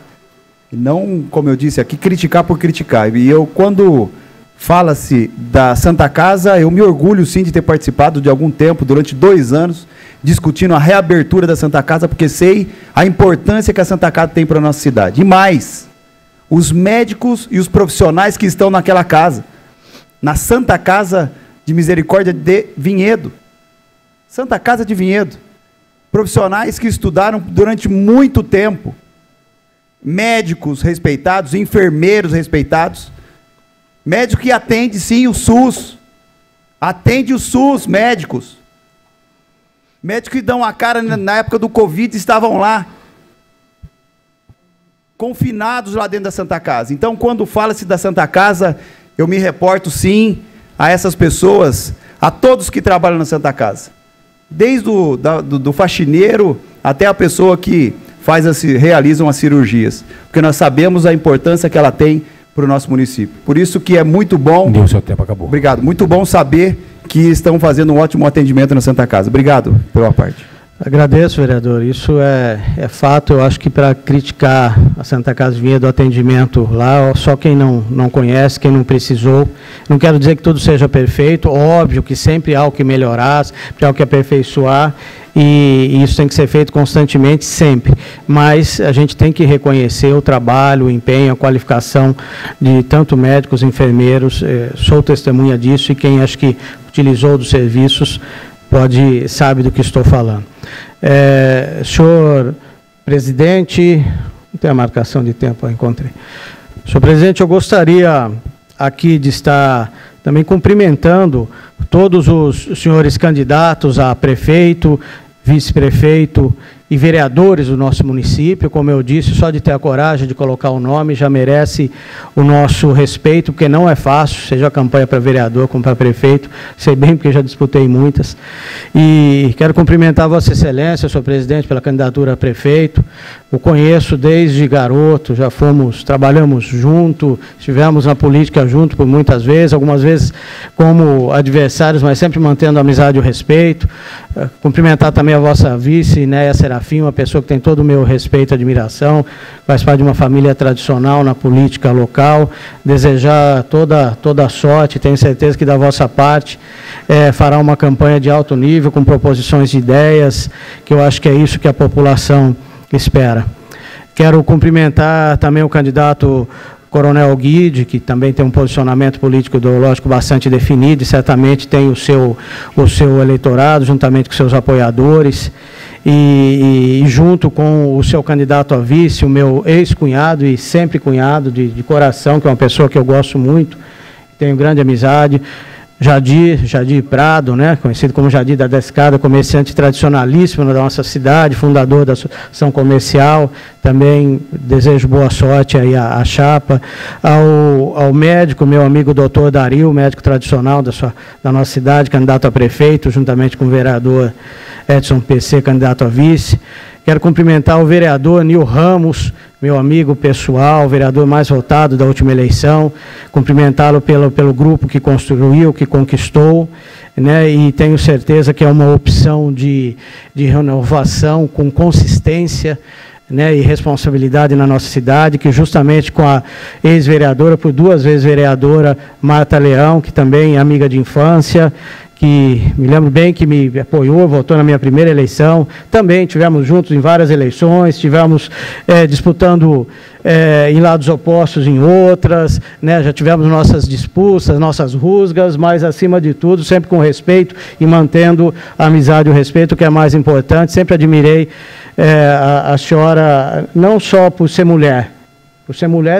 e não, como eu disse aqui, criticar por criticar. E eu, quando fala-se da Santa Casa, eu me orgulho, sim, de ter participado de algum tempo, durante 2 anos, discutindo a reabertura da Santa Casa, porque sei a importância que a Santa Casa tem para a nossa cidade. E mais, os médicos e os profissionais que estão naquela casa, na Santa Casa de Misericórdia de Vinhedo. Santa Casa de Vinhedo. Profissionais que estudaram durante muito tempo. Médicos respeitados, enfermeiros respeitados. Médico que atende, sim, o SUS. Atende o SUS, médicos. Médicos que dão a cara na época do Covid, estavam lá, confinados lá dentro da Santa Casa. Então, quando fala-se da Santa Casa, eu me reporto, sim, a essas pessoas, a todos que trabalham na Santa Casa. Desde do faxineiro até a pessoa que realizam as cirurgias. Porque nós sabemos a importância que ela tem para o nosso município. Por isso que é muito bom... Deu, seu tempo acabou. Obrigado. Muito bom saber que estão fazendo um ótimo atendimento na Santa Casa. Obrigado pela parte. Agradeço, vereador. Isso é fato. Eu acho que para criticar a Santa Casa de Vinhedo do atendimento lá, só quem não conhece, quem não precisou. Não quero dizer que tudo seja perfeito. Óbvio que sempre há o que melhorar, sempre há o que aperfeiçoar. E isso tem que ser feito constantemente, sempre. Mas a gente tem que reconhecer o trabalho, o empenho, a qualificação de tanto médicos, enfermeiros. Sou testemunha disso e quem acho que utilizou dos serviços sabe do que estou falando. Senhor presidente, não tem a marcação de tempo, eu encontrei. Senhor presidente, eu gostaria aqui de estar também cumprimentando todos os senhores candidatos a prefeito, vice-prefeito e vereadores do nosso município. Como eu disse, só de ter a coragem de colocar o nome já merece o nosso respeito, porque não é fácil, seja a campanha para vereador como para prefeito, sei bem porque já disputei muitas. E quero cumprimentar Vossa Excelência, senhor presidente, pela candidatura a prefeito. O conheço desde garoto, trabalhamos junto, estivemos na política junto por muitas vezes, algumas vezes como adversários, mas sempre mantendo a amizade e o respeito. Cumprimentar também a vossa vice, Néia Serafim, uma pessoa que tem todo o meu respeito e admiração, faz parte de uma família tradicional na política local. Desejar toda a sorte, tenho certeza que da vossa parte fará uma campanha de alto nível, com proposições de ideias, que eu acho que é isso que a população espera. Quero cumprimentar também o candidato Coronel Guide, que também tem um posicionamento político ideológico bastante definido e certamente tem o seu eleitorado, juntamente com seus apoiadores, e junto com o seu candidato a vice, o meu ex-cunhado e sempre cunhado de coração, que é uma pessoa que eu gosto muito, tenho grande amizade, Jadir Prado, né, conhecido como Jadir da Descada, comerciante tradicionalíssimo da nossa cidade, fundador da Associação Comercial. Também desejo boa sorte aí à chapa. Ao médico, meu amigo doutor Dario, médico tradicional da nossa cidade, candidato a prefeito, juntamente com o vereador Edson PC, candidato a vice. Quero cumprimentar o vereador Nil Ramos, meu amigo pessoal, o vereador mais votado da última eleição, cumprimentá-lo pelo grupo que construiu, que conquistou, né, e tenho certeza que é uma opção de renovação com consistência, né, e responsabilidade na nossa cidade, que justamente com a ex-vereadora, por 2 vezes vereadora, Marta Leão, que também é amiga de infância, que me lembro bem que me apoiou, votou na minha primeira eleição. Também tivemos juntos em várias eleições, tivemos disputando em lados opostos em outras, né? Já tivemos nossas disputas, nossas rusgas, mas acima de tudo, sempre com respeito e mantendo a amizade e o respeito, que é mais importante. Sempre admirei a senhora, não só por ser mulher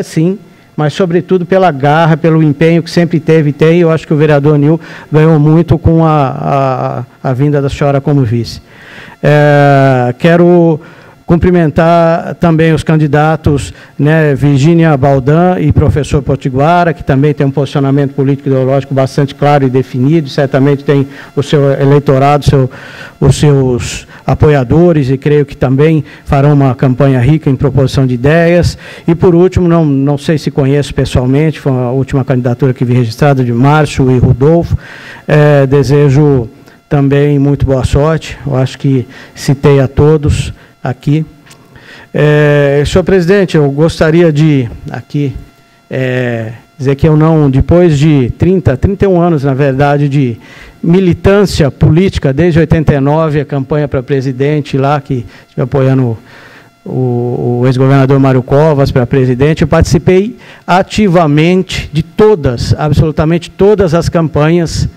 sim, mas sobretudo pela garra, pelo empenho que sempre teve e tem. Eu acho que o vereador Nil ganhou muito com a vinda da senhora como vice. Quero cumprimentar também os candidatos, né, Virgínia Baldan e professor Potiguara, que também tem um posicionamento político ideológico bastante claro e definido, certamente tem o seu eleitorado, os seus apoiadores, e creio que também farão uma campanha rica em proposição de ideias. E por último, não sei se conheço pessoalmente, foi a última candidatura que vi registrada, de Márcio e Rodolfo. Desejo também muito boa sorte, eu acho que citei a todos aqui. Senhor presidente, eu gostaria de aqui dizer que eu não, depois de 31 anos, na verdade, de militância política, desde 89, a campanha para presidente lá, que estive apoiando o ex-governador Mário Covas para presidente, eu participei ativamente de todas, absolutamente todas as campanhas,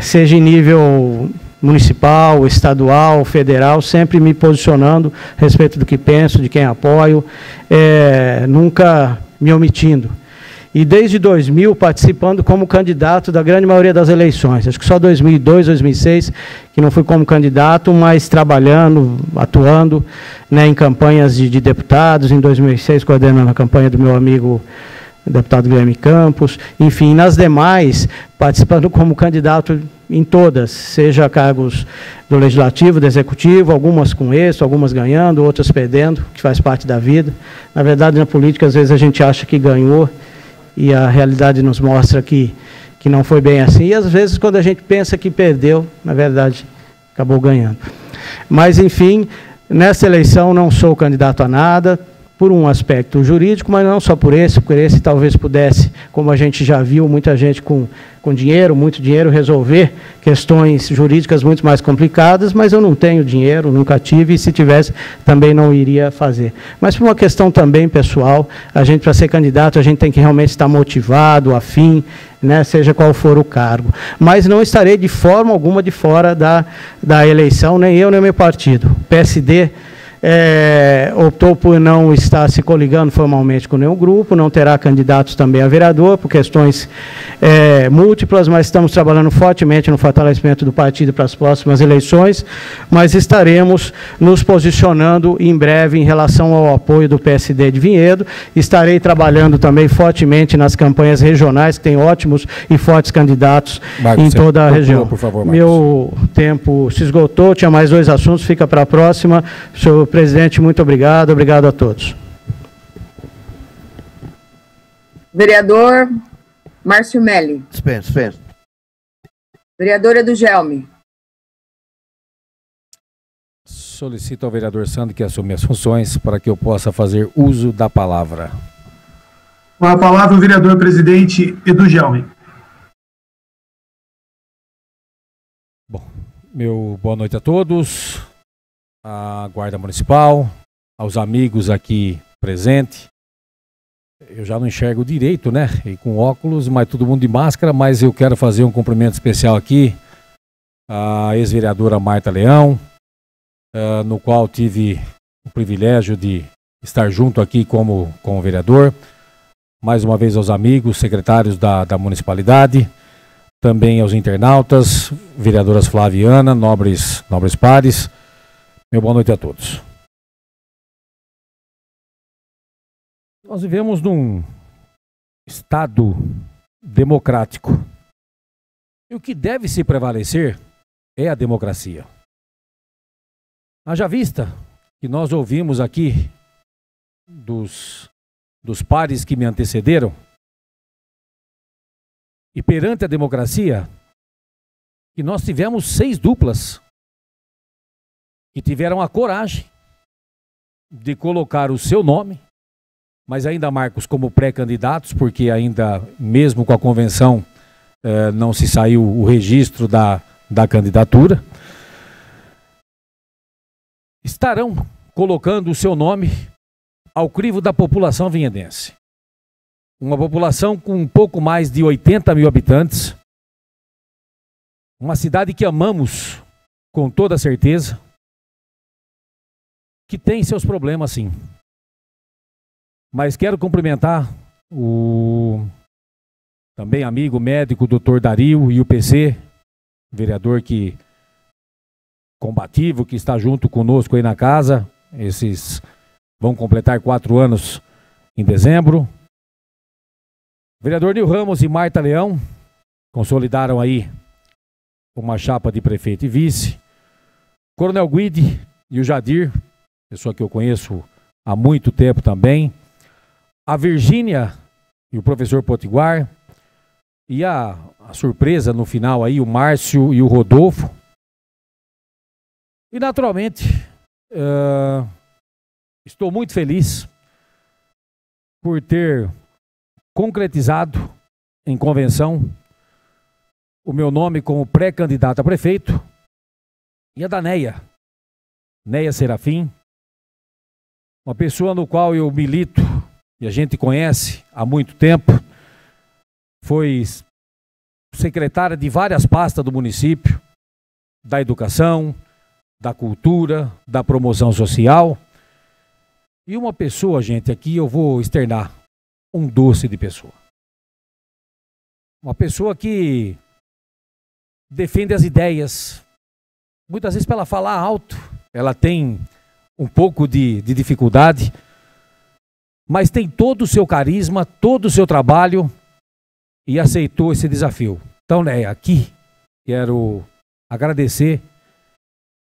seja em nível municipal, estadual, federal, sempre me posicionando a respeito do que penso, de quem apoio, nunca me omitindo. E desde 2000 participando como candidato da grande maioria das eleições. Acho que só 2002, 2006, que não fui como candidato, mas trabalhando, atuando, né, em campanhas de deputados, em 2006 coordenando a campanha do meu amigo deputado Guilherme Campos, enfim, nas demais, participando como candidato em todas, seja cargos do Legislativo, do Executivo, algumas com êxito, algumas ganhando, outras perdendo, que faz parte da vida. Na verdade, na política, às vezes a gente acha que ganhou e a realidade nos mostra que não foi bem assim. E às vezes, quando a gente pensa que perdeu, na verdade, acabou ganhando. Mas, enfim, nessa eleição não sou candidato a nada, por um aspecto jurídico, mas não só por esse talvez pudesse, como a gente já viu, muita gente com dinheiro, muito dinheiro, resolver questões jurídicas muito mais complicadas, mas eu não tenho dinheiro, nunca tive, e se tivesse, também não iria fazer. Mas por uma questão também pessoal, a gente, para ser candidato, a gente tem que realmente estar motivado, afim, né, seja qual for o cargo. Mas não estarei de forma alguma de fora da eleição, nem eu, nem meu partido. O PSD optou por não estar se coligando formalmente com nenhum grupo, não terá candidatos também a vereador, por questões múltiplas, mas estamos trabalhando fortemente no fortalecimento do partido para as próximas eleições, mas estaremos nos posicionando em breve em relação ao apoio do PSD de Vinhedo. Estarei trabalhando também fortemente nas campanhas regionais, que tem ótimos e fortes candidatos Marcos, em toda a região. Por favor, meu tempo se esgotou, tinha mais 2 assuntos, fica para a próxima. Senhor presidente, muito obrigado. Obrigado a todos. Vereador Márcio Melli. Dispenso. Vereadora do Gelme. Solicito ao vereador Sandro que assuma as funções para que eu possa fazer uso da palavra. Com a palavra o vereador presidente Edu Gelme. Bom, boa noite a todos. A Guarda Municipal, aos amigos aqui presentes. Eu já não enxergo direito, né? E com óculos, mas todo mundo de máscara, mas eu quero fazer um cumprimento especial aqui à ex-vereadora Marta Leão, no qual tive o privilégio de estar junto aqui como vereador. Mais uma vez aos amigos, secretários da municipalidade, também aos internautas, vereadoras Flávia e Ana, nobres pares. Meu boa noite a todos. Nós vivemos num Estado democrático. E o que deve se prevalecer é a democracia. Haja vista que nós ouvimos aqui dos pares que me antecederam, e perante a democracia, que nós tivemos 6 duplas que tiveram a coragem de colocar o seu nome, mas ainda Marcos como pré-candidatos, porque ainda mesmo com a convenção não se saiu o registro da candidatura, estarão colocando o seu nome ao crivo da população vinhedense. Uma população com um pouco mais de 80 mil habitantes, uma cidade que amamos com toda certeza, que tem seus problemas sim. Mas quero cumprimentar o também amigo médico, doutor Dario, e o PC, vereador que combativo, que está junto conosco aí na casa. Esses vão completar 4 anos em dezembro. Vereador Nil Ramos e Marta Leão consolidaram aí uma chapa de prefeito e vice. Coronel Guide e o Jadir, pessoa que eu conheço há muito tempo também. A Virgínia e o professor Potiguar. E a surpresa no final aí, o Márcio e o Rodolfo. E naturalmente, estou muito feliz por ter concretizado em convenção o meu nome como pré-candidato a prefeito e a da Neia Serafim, uma pessoa no qual eu milito e a gente conhece há muito tempo, foi secretária de várias pastas do município, da educação, da cultura, da promoção social. E uma pessoa, gente, aqui eu vou externar, um doce de pessoa. Uma pessoa que defende as ideias. Muitas vezes para ela falar alto, ela tem um pouco de dificuldade, mas tem todo o seu carisma, todo o seu trabalho e aceitou esse desafio. Então, né, aqui quero agradecer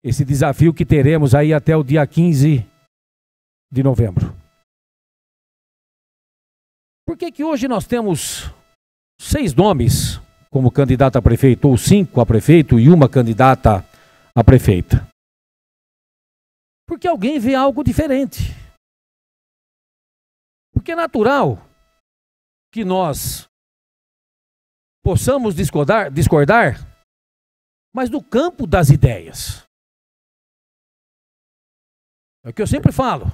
esse desafio que teremos aí até o dia 15 de novembro. Por que hoje nós temos 6 nomes como candidato a prefeito, ou 5 a prefeito e uma candidata a prefeita? Porque alguém vê algo diferente. Porque é natural que nós possamos discordar, mas no campo das ideias. É o que eu sempre falo.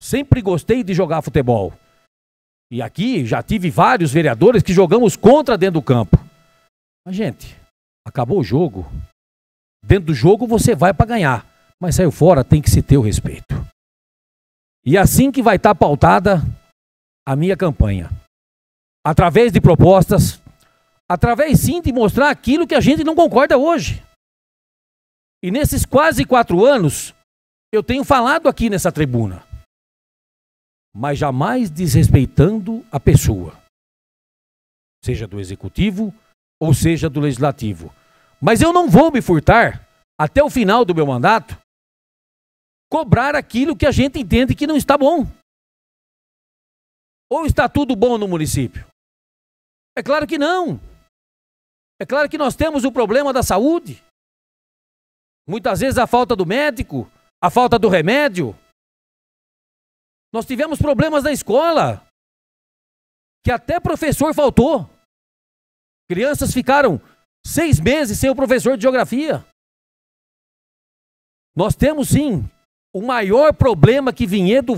Sempre gostei de jogar futebol. E aqui já tive vários vereadores que jogamos contra dentro do campo. Mas, gente, acabou o jogo. Dentro do jogo você vai para ganhar. Mas saiu fora, tem que se ter o respeito. E é assim que vai estar pautada a minha campanha. Através de propostas, através sim de mostrar aquilo que a gente não concorda hoje. E nesses quase 4 anos, eu tenho falado aqui nessa tribuna, mas jamais desrespeitando a pessoa, seja do executivo ou seja do legislativo. Mas eu não vou me furtar, até o final do meu mandato, cobrar aquilo que a gente entende que não está bom. Ou está tudo bom no município? É claro que não. É claro que nós temos o problema da saúde. Muitas vezes a falta do médico, a falta do remédio. Nós tivemos problemas na escola, que até professor faltou. Crianças ficaram 6 meses sem o professor de geografia. Nós temos sim o maior problema que Vinhedo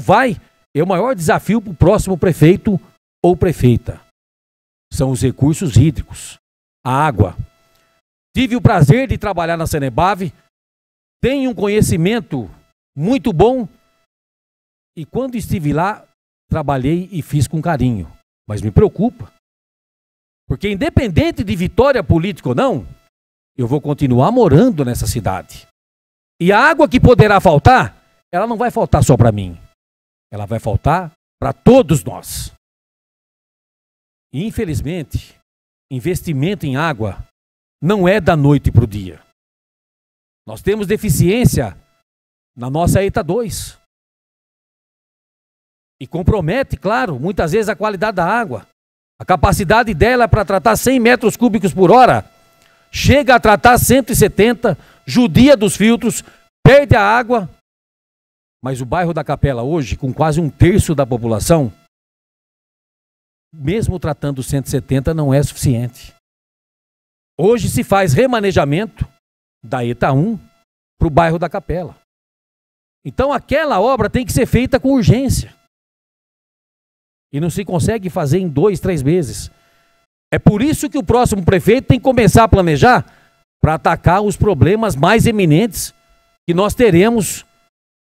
é o maior desafio para o próximo prefeito ou prefeita. São os recursos hídricos, a água. Tive o prazer de trabalhar na Cenebave, tenho um conhecimento muito bom e quando estive lá, trabalhei e fiz com carinho. Mas me preocupa, porque independente de vitória política ou não, eu vou continuar morando nessa cidade. E a água que poderá faltar, ela não vai faltar só para mim. Ela vai faltar para todos nós. E infelizmente, investimento em água não é da noite para o dia. Nós temos deficiência na nossa ETA 2. E compromete, claro, muitas vezes a qualidade da água. A capacidade dela é para tratar 100 metros cúbicos por hora. Chega a tratar 170, judia dos filtros, perde a água. Mas o bairro da Capela hoje, com quase 1/3 da população, mesmo tratando 170, não é suficiente. Hoje se faz remanejamento da ETA 1 para o bairro da Capela. Então aquela obra tem que ser feita com urgência. E não se consegue fazer em 2, 3 meses. É por isso que o próximo prefeito tem que começar a planejar para atacar os problemas mais eminentes que nós teremos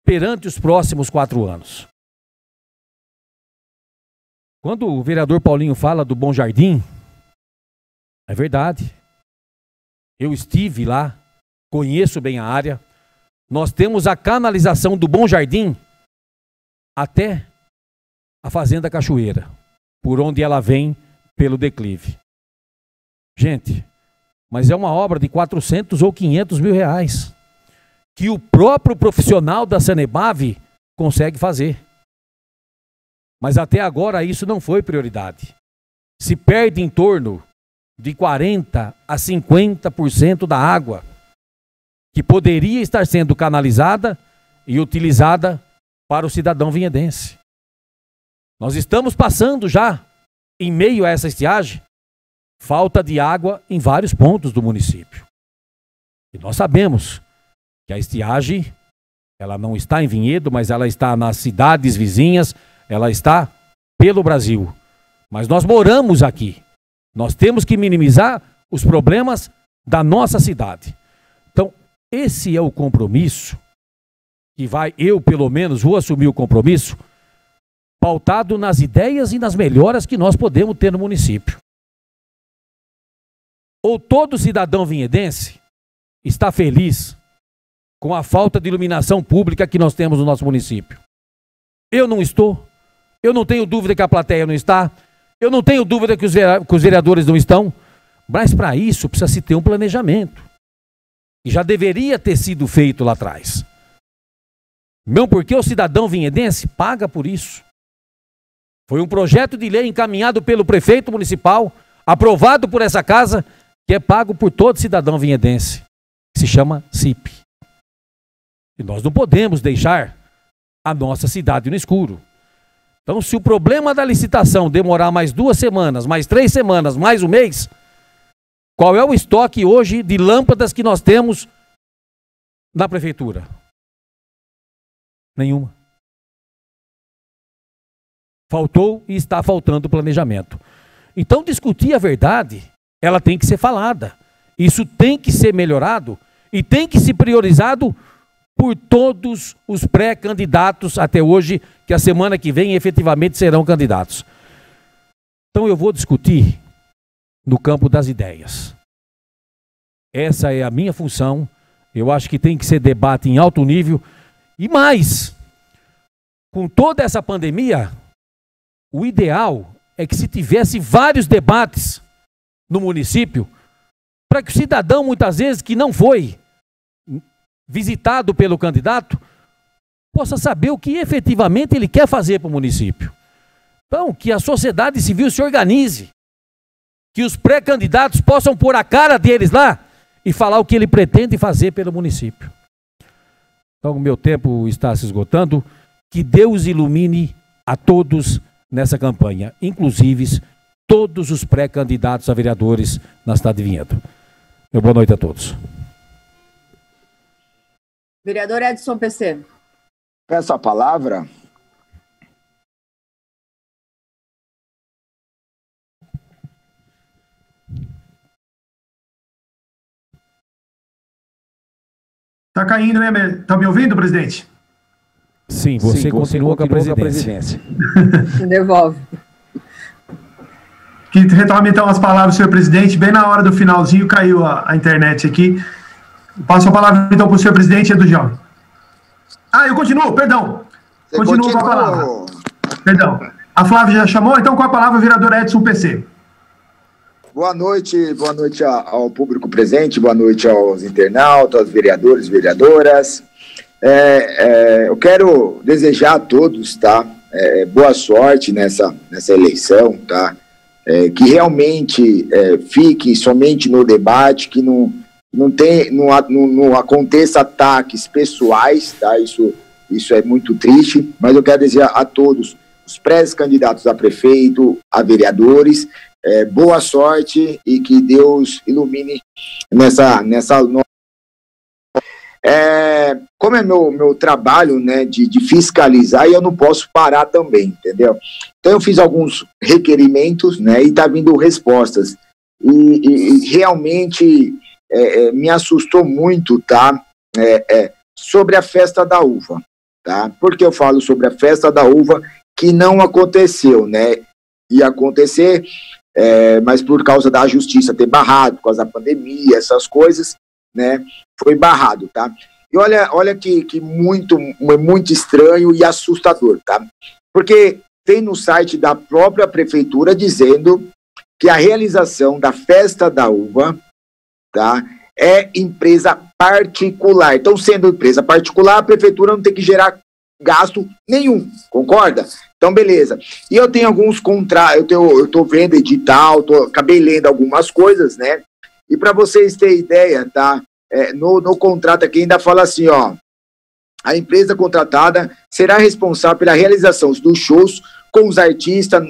perante os próximos 4 anos. Quando o vereador Paulinho fala do Bom Jardim, é verdade. Eu estive lá, conheço bem a área. Nós temos a canalização do Bom Jardim até a Fazenda Cachoeira, por onde ela vem pelo declive. Gente, mas é uma obra de 400 ou 500 mil reais, que o próprio profissional da Sanebave consegue fazer. Mas até agora isso não foi prioridade. Se perde em torno de 40% a 50% da água que poderia estar sendo canalizada e utilizada para o cidadão vinhedense. Nós estamos passando já, em meio a essa estiagem, falta de água em vários pontos do município. E nós sabemos que a estiagem, ela não está em Vinhedo, mas ela está nas cidades vizinhas, ela está pelo Brasil. Mas nós moramos aqui. Nós temos que minimizar os problemas da nossa cidade. Então, esse é o compromisso que eu pelo menos vou assumir o compromisso, pautado nas ideias e nas melhoras que nós podemos ter no município. Ou todo cidadão vinhedense está feliz com a falta de iluminação pública que nós temos no nosso município. Eu não estou. Eu não tenho dúvida que a plateia não está. Eu não tenho dúvida que os vereadores não estão. Mas para isso precisa se ter um planejamento. E já deveria ter sido feito lá atrás. Não porque o cidadão vinhedense paga por isso. Foi um projeto de lei encaminhado pelo prefeito municipal, aprovado por essa casa, que é pago por todo cidadão vinhedense. Se chama CIP. E nós não podemos deixar a nossa cidade no escuro. Então, se o problema da licitação demorar mais 2 semanas, mais 3 semanas, mais 1 mês, qual é o estoque hoje de lâmpadas que nós temos na prefeitura? Nenhuma. Faltou e está faltando planejamento. Então, discutir a verdade, ela tem que ser falada. Isso tem que ser melhorado e tem que ser priorizado por todos os pré-candidatos até hoje, que a semana que vem efetivamente serão candidatos. Então eu vou discutir no campo das ideias. Essa é a minha função. Eu acho que tem que ser debate em alto nível. E mais, com toda essa pandemia, o ideal é que se tivesse vários debates no município, para que o cidadão, muitas vezes, que não foi visitado pelo candidato, possa saber o que efetivamente ele quer fazer para o município. Então, que a sociedade civil se organize, que os pré-candidatos possam pôr a cara deles lá e falar o que ele pretende fazer pelo município. Então, o meu tempo está se esgotando. Que Deus ilumine a todos nessa campanha, inclusive todos os pré-candidatos a vereadores na cidade de Vinhedo. Meu boa noite a todos. Vereador Edson PC. Peço a palavra. Está caindo, né? Está me ouvindo, presidente? Sim, você continua com a presidência. Devolve. Que retome então as palavras do senhor presidente. Bem na hora do finalzinho caiu a internet aqui. Passo a palavra então para o senhor presidente Edujão. Eu continuo, perdão. Continuo com a palavra. Perdão. A Flávia já chamou, então com a palavra o vereador Edson PC. Boa noite ao público presente, boa noite aos internautas, vereadores e vereadoras. Eu quero desejar a todos, tá? Boa sorte nessa eleição, tá? Que realmente fique somente no debate, que não aconteça ataques pessoais, tá? Isso é muito triste, mas eu quero desejar a todos os pré-candidatos a prefeito, a vereadores, boa sorte e que Deus ilumine nessa como é meu trabalho, né, de fiscalizar, e eu não posso parar também, entendeu? Então eu fiz alguns requerimentos, né, e tá vindo respostas, e realmente me assustou muito, tá, sobre a festa da uva, tá? Porque eu falo sobre a festa da uva que não aconteceu, né? Ia acontecer, mas por causa da justiça ter barrado, por causa da pandemia, essas coisas, né? Foi barrado, tá? E olha que muito estranho e assustador, tá? Porque tem no site da própria prefeitura dizendo que a realização da festa da uva, tá, é empresa particular. Então, sendo empresa particular, a prefeitura não tem que gerar gasto nenhum, concorda? Então, beleza. E eu tenho alguns contratos, eu tô vendo edital, acabei lendo algumas coisas, né? E para vocês terem ideia, tá? No contrato aqui ainda fala assim, ó, a empresa contratada será responsável pela realização dos shows com os artistas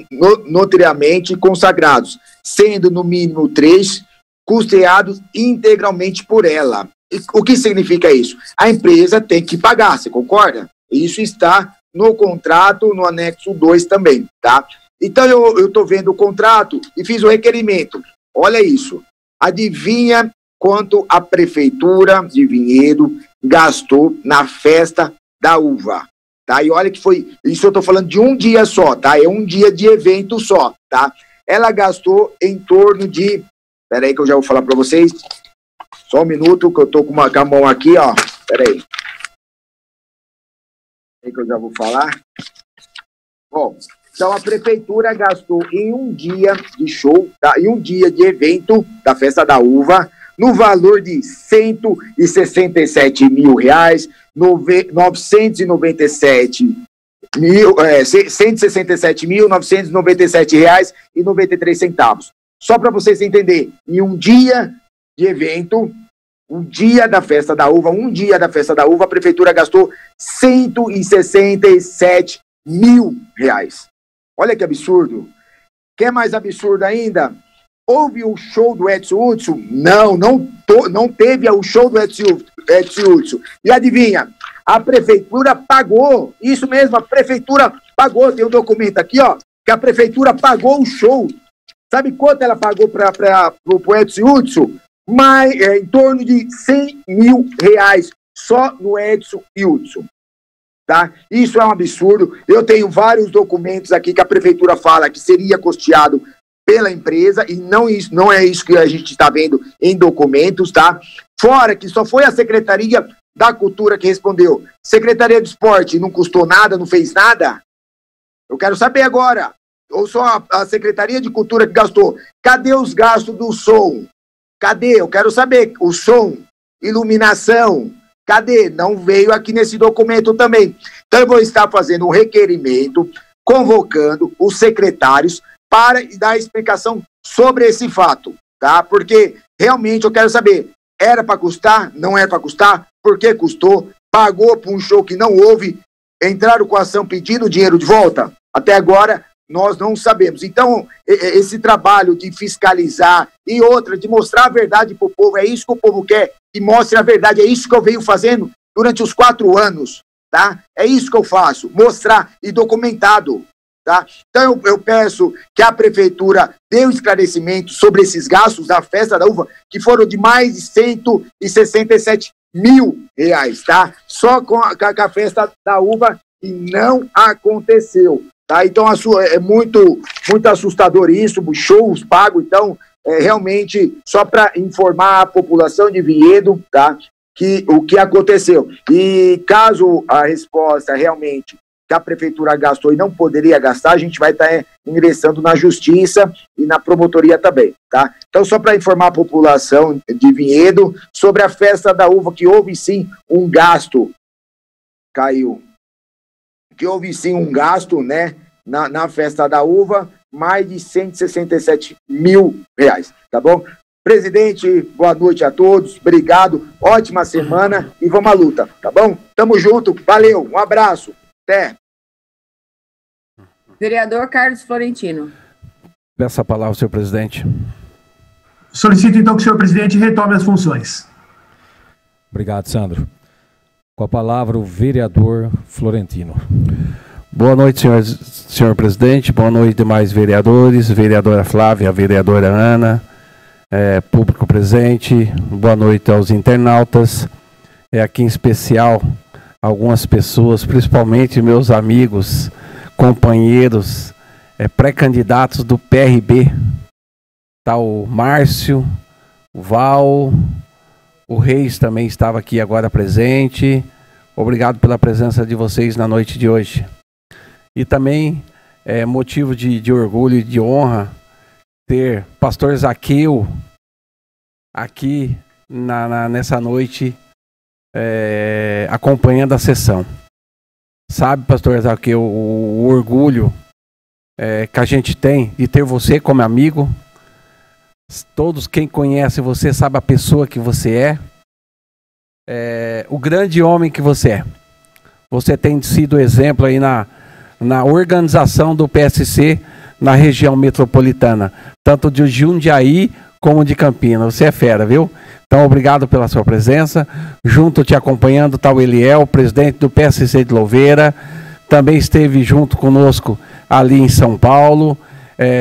notoriamente consagrados, sendo no mínimo 3 custeados integralmente por ela. E o que significa isso? A empresa tem que pagar, você concorda? Isso está no contrato, no anexo 2 também, tá? Então eu estou vendo o contrato e fiz o requerimento. Olha isso. Adivinha quanto a prefeitura de Vinhedo gastou na festa da uva, tá? E olha que foi, isso eu tô falando de um dia só, tá? É um dia de evento só, tá? Ela gastou em torno de, peraí que eu já vou falar para vocês, só um minuto que eu tô com a mão aqui, ó, peraí que eu já vou falar. Bom, então a prefeitura gastou em um dia de show, tá? Em um dia de evento da festa da uva, no valor de R$167 mil, R$167.997,93. Só para vocês entenderem, em um dia de evento, um dia da festa da uva, a prefeitura gastou R$167 mil. Olha que absurdo. Quer mais absurdo ainda? Houve o show do Edson Hudson? Não teve o show do Edson Hudson. E adivinha? A prefeitura pagou. Isso mesmo, a prefeitura pagou. Tem um documento aqui, ó, que a prefeitura pagou o show. Sabe quanto ela pagou para o Edson Hudson? Em torno de R$100 mil só no Edson Hudson. Tá? Isso é um absurdo. Eu tenho vários documentos aqui que a prefeitura fala que seria custeado pela empresa, e não é isso que a gente está vendo em documentos, tá? Fora que só foi a Secretaria da Cultura que respondeu. Secretaria do Esporte não custou nada, não fez nada? Eu quero saber agora. Ou só a Secretaria de Cultura que gastou? Cadê os gastos do som? Cadê? Eu quero saber. O som, iluminação, cadê? Não veio aqui nesse documento também. Então eu vou estar fazendo um requerimento, convocando os secretários para dar explicação sobre esse fato, tá? Porque realmente eu quero saber, era para custar? Não era para custar? Por que custou? Pagou por um show que não houve? Entraram com a ação pedindo dinheiro de volta? Até agora nós não sabemos. Então, esse trabalho de fiscalizar e outra, de mostrar a verdade para o povo, é isso que o povo quer, que mostre a verdade, é isso que eu venho fazendo durante os 4 anos, tá? É isso que eu faço, mostrar e documentado. Tá? Então eu peço que a prefeitura dê um esclarecimento sobre esses gastos da festa da uva, que foram de mais de R$167 mil, tá? Só com a festa da uva, e não aconteceu, tá? Então é muito assustador isso, shows pagos. Então realmente só para informar a população de Vinhedo, tá? Que o que aconteceu, e caso a resposta realmente que a prefeitura gastou e não poderia gastar, a gente vai estar ingressando na justiça e na promotoria também, tá? Então, só para informar a população de Vinhedo sobre a festa da uva, que houve sim um gasto, que houve sim um gasto, né, na festa da uva, mais de R$167 mil, tá bom? Presidente, boa noite a todos, obrigado, ótima semana e vamos à luta, tá bom? Tamo junto, valeu, um abraço, até! Vereador Carlos Florentino. Peço a palavra, senhor presidente. Solicito, então, que o senhor presidente retome as funções. Obrigado, Sandro. Com a palavra, o vereador Florentino. Boa noite, senhor presidente. Boa noite, demais vereadores, vereadora Flávia, vereadora Ana, público presente. Boa noite aos internautas. Aqui em especial, algumas pessoas, principalmente meus amigos, companheiros, pré-candidatos do PRB. Tá o Márcio, o Val, o Reis também estava aqui agora presente. Obrigado pela presença de vocês na noite de hoje. E também é motivo de orgulho e de honra ter pastor Zaqueu aqui nessa noite acompanhando a sessão. Sabe, pastor Zaqueu, o orgulho que a gente tem de ter você como amigo. Todos quem conhece você sabe a pessoa que você é, o grande homem que você é. Você tem sido exemplo aí na organização do PSC na região metropolitana, tanto de Jundiaí como de Campinas. Você é fera, viu? Então, obrigado pela sua presença. Junto te acompanhando está o Eliel, presidente do PSC de Louveira. Também esteve junto conosco ali em São Paulo.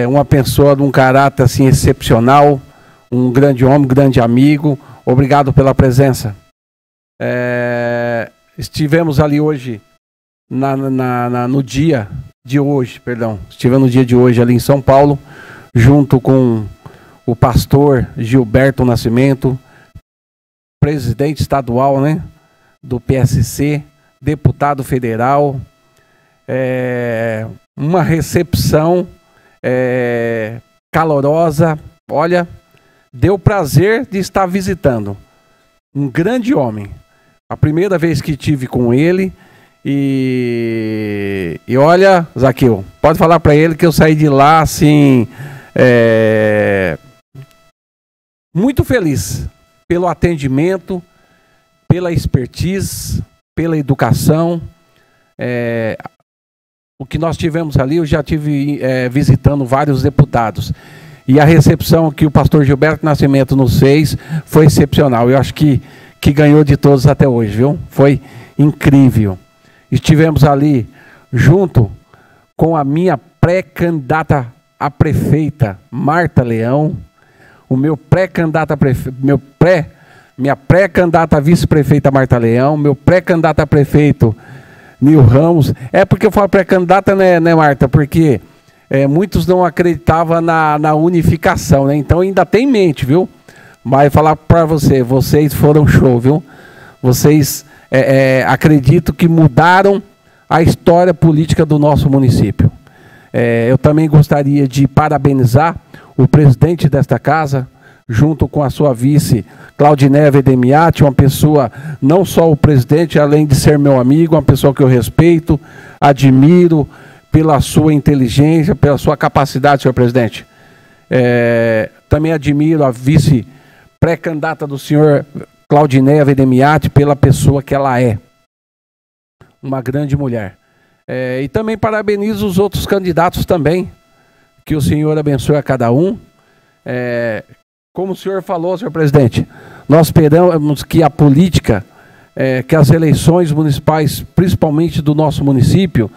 Uma pessoa de um caráter assim excepcional, um grande homem, grande amigo. Obrigado pela presença. Estivemos ali hoje, no dia de hoje, estivemos no dia de hoje ali em São Paulo, junto com o pastor Gilberto Nascimento, presidente estadual, né, do PSC, deputado federal. Uma recepção calorosa. Olha, deu prazer de estar visitando um grande homem. A primeira vez que tive com ele e olha, Zaqueu, pode falar para ele que eu saí de lá assim muito feliz pelo atendimento, pela expertise, pela educação. O que nós tivemos ali, eu já tive visitando vários deputados. E a recepção que o pastor Gilberto Nascimento nos fez foi excepcional. Eu acho que ganhou de todos até hoje, viu? Foi incrível. Estivemos ali junto com a minha pré-candidata a prefeita, Marta Leão, o meu pré-candidato a prefeito, minha pré-candidata a vice-prefeita Marta Leão, meu pré-candidato a prefeito Nil Ramos. Porque eu falo pré-candidata, né, Marta? Porque muitos não acreditavam na unificação, né? Então ainda tem em mente, viu? Mas falar para vocês foram show, viu? Vocês acredito que mudaram a história política do nosso município. Eu também gostaria de parabenizar o presidente desta casa, junto com a sua vice, Claudinéia Vedemiati, uma pessoa, não só o presidente, além de ser meu amigo, uma pessoa que eu respeito, admiro pela sua inteligência, pela sua capacidade, senhor presidente. Também admiro a vice pré-candidata do senhor Claudinéia Vedemiati pela pessoa que ela é. Uma grande mulher. E também parabenizo os outros candidatos também, que o senhor abençoe a cada um. Como o senhor falou, senhor presidente, nós esperamos que a política, que as eleições municipais, principalmente do nosso município,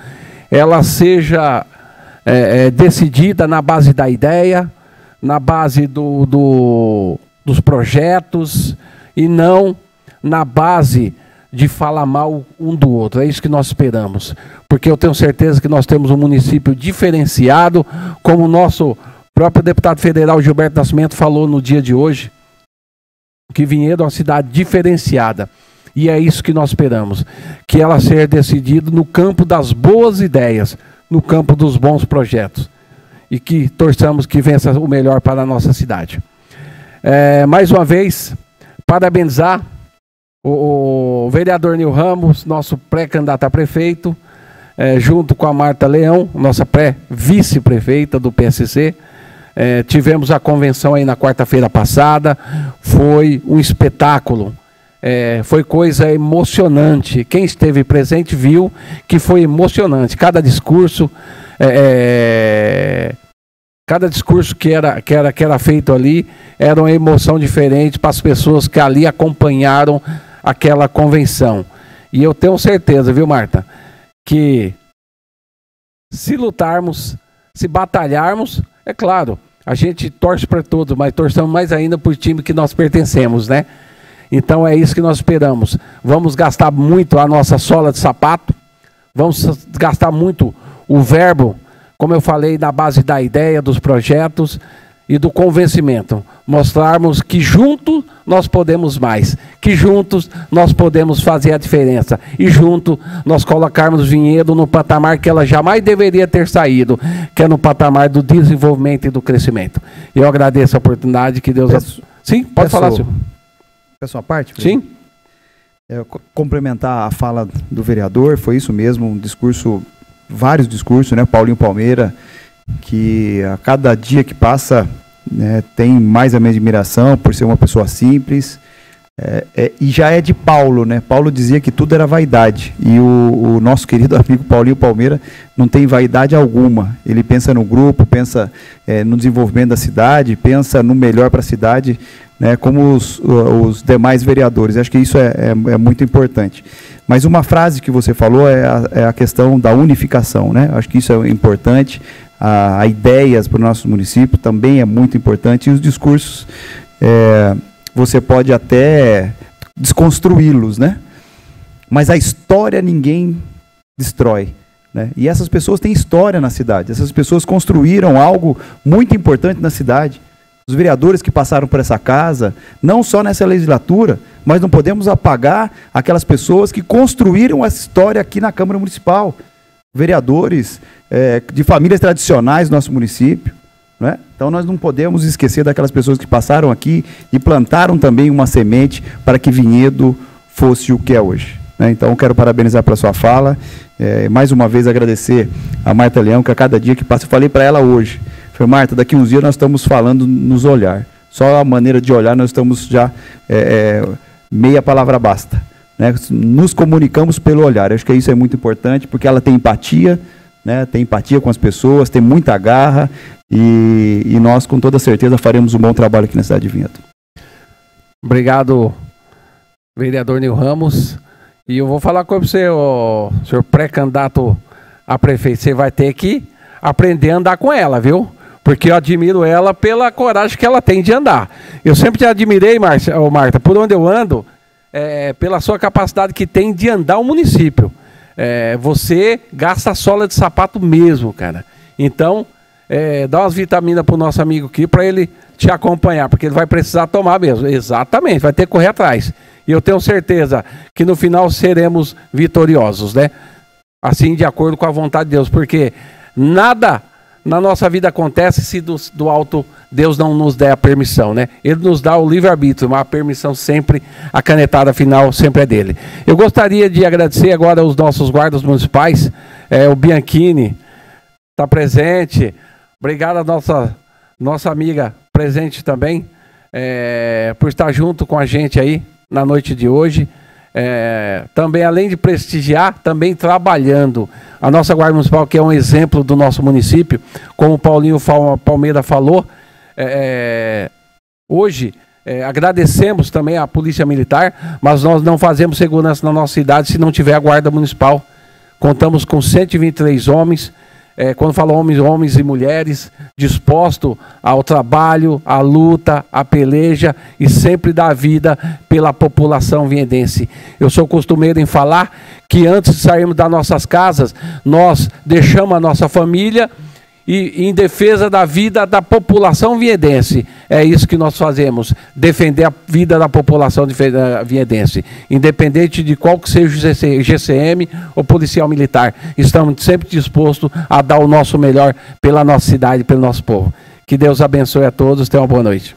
ela seja decidida na base da ideia, na base dos projetos e não na base de falar mal um do outro. É isso que nós esperamos, porque eu tenho certeza que nós temos um município diferenciado, como o nosso próprio deputado federal Gilberto Nascimento falou no dia de hoje, que Vinhedo é uma cidade diferenciada. E é isso que nós esperamos, que ela seja decidida no campo das boas ideias, no campo dos bons projetos. E que torçamos que vença o melhor para a nossa cidade. Mais uma vez, parabenizar o vereador Nil Ramos, nosso pré-candidato a prefeito, junto com a Marta Leão, nossa pré-vice-prefeita do PSC. Tivemos a convenção aí na quarta-feira passada, foi um espetáculo. foi coisa emocionante. Quem esteve presente viu que foi emocionante. Cada discurso que era feito ali era uma emoção diferente para as pessoas que ali acompanharam aquela convenção. E eu tenho certeza, viu, Marta, que se lutarmos, se batalharmos, é claro, a gente torce para todos, mas torçamos mais ainda para o time que nós pertencemos, né? Então é isso que nós esperamos. Vamos gastar muito a nossa sola de sapato, vamos gastar muito o verbo, como eu falei, na base da ideia, dos projetos e do convencimento. Mostrarmos que juntos nós podemos mais, que juntos nós podemos fazer a diferença e juntos nós colocarmos Vinhedo no patamar que ela jamais deveria ter saído, que é no patamar do desenvolvimento e do crescimento. Eu agradeço a oportunidade que Deus... Sim, pode falar, senhor. Peço uma parte? Sim. Complementar a fala do vereador, foi isso mesmo, um discurso, vários discursos, né? Paulinho Palmeira, que a cada dia que passa, né, tem mais a minha admiração por ser uma pessoa simples, e já é de Paulo, né? Paulo dizia que tudo era vaidade, e o nosso querido amigo Paulinho Palmeira não tem vaidade alguma. Ele pensa no grupo, pensa no desenvolvimento da cidade, pensa no melhor para a cidade, né, como os demais vereadores. Acho que isso é muito importante. Mas uma frase que você falou é a questão da unificação, né? Acho que isso é importante. A ideias para o nosso município também é muito importante. E os discursos, você pode até desconstruí-los, né? Mas a história ninguém destrói, né? E essas pessoas têm história na cidade. Essas pessoas construíram algo muito importante na cidade. Os vereadores que passaram por essa casa, não só nessa legislatura, mas não podemos apagar aquelas pessoas que construíram essa história aqui na Câmara Municipal. Vereadores de famílias tradicionais do nosso município, né? Então nós não podemos esquecer daquelas pessoas que passaram aqui e plantaram também uma semente para que Vinhedo fosse o que é hoje, né? Então eu quero parabenizar pela sua fala, mais uma vez agradecer a Marta Leão, que a cada dia que passa, eu falei para ela hoje, falei, Marta, daqui uns dias nós estamos falando nos olhar, só a maneira de olhar nós estamos já, meia palavra basta, né? Nos comunicamos pelo olhar. Acho que isso é muito importante, porque ela tem empatia, né? Tem empatia com as pessoas, tem muita garra, e nós com toda certeza faremos um bom trabalho aqui na cidade de Vinhedo. Obrigado, vereador Nil Ramos. E eu vou falar com você, senhor pré-candidato a prefeito, você vai ter que aprender a andar com ela, viu? Porque eu admiro ela pela coragem que ela tem de andar. Eu sempre te admirei, Marta, por onde eu ando, pela sua capacidade que tem de andar o município. Você gasta a sola de sapato mesmo, cara. Então, dá umas vitaminas pro nosso amigo aqui para ele te acompanhar, porque ele vai precisar tomar mesmo. Exatamente, vai ter que correr atrás. E eu tenho certeza que no final seremos vitoriosos, né? Assim, de acordo com a vontade de Deus, porque nada na nossa vida acontece se do alto Deus não nos der a permissão, né? Ele nos dá o livre-arbítrio, mas a permissão sempre, a canetada final sempre é dele. Eu gostaria de agradecer agora aos nossos guardas municipais, o Bianchini está presente, obrigado a nossa amiga presente também, por estar junto com a gente aí na noite de hoje. Também, além de prestigiar, também trabalhando. A nossa Guarda Municipal, que é um exemplo do nosso município, como o Paulinho Palmeira falou, hoje agradecemos também à Polícia Militar, mas nós não fazemos segurança na nossa cidade se não tiver a Guarda Municipal. Contamos com 123 homens, quando falo homens e mulheres, dispostos ao trabalho, à luta, à peleja e sempre dar vida pela população viendense. Eu sou costumeiro em falar que antes de sairmos das nossas casas, nós deixamos a nossa família e em defesa da vida da população viendense. É isso que nós fazemos, defender a vida da população viendense, independente de qual que seja o GCM ou policial militar. Estamos sempre dispostos a dar o nosso melhor pela nossa cidade, pelo nosso povo. Que Deus abençoe a todos, tenham uma boa noite.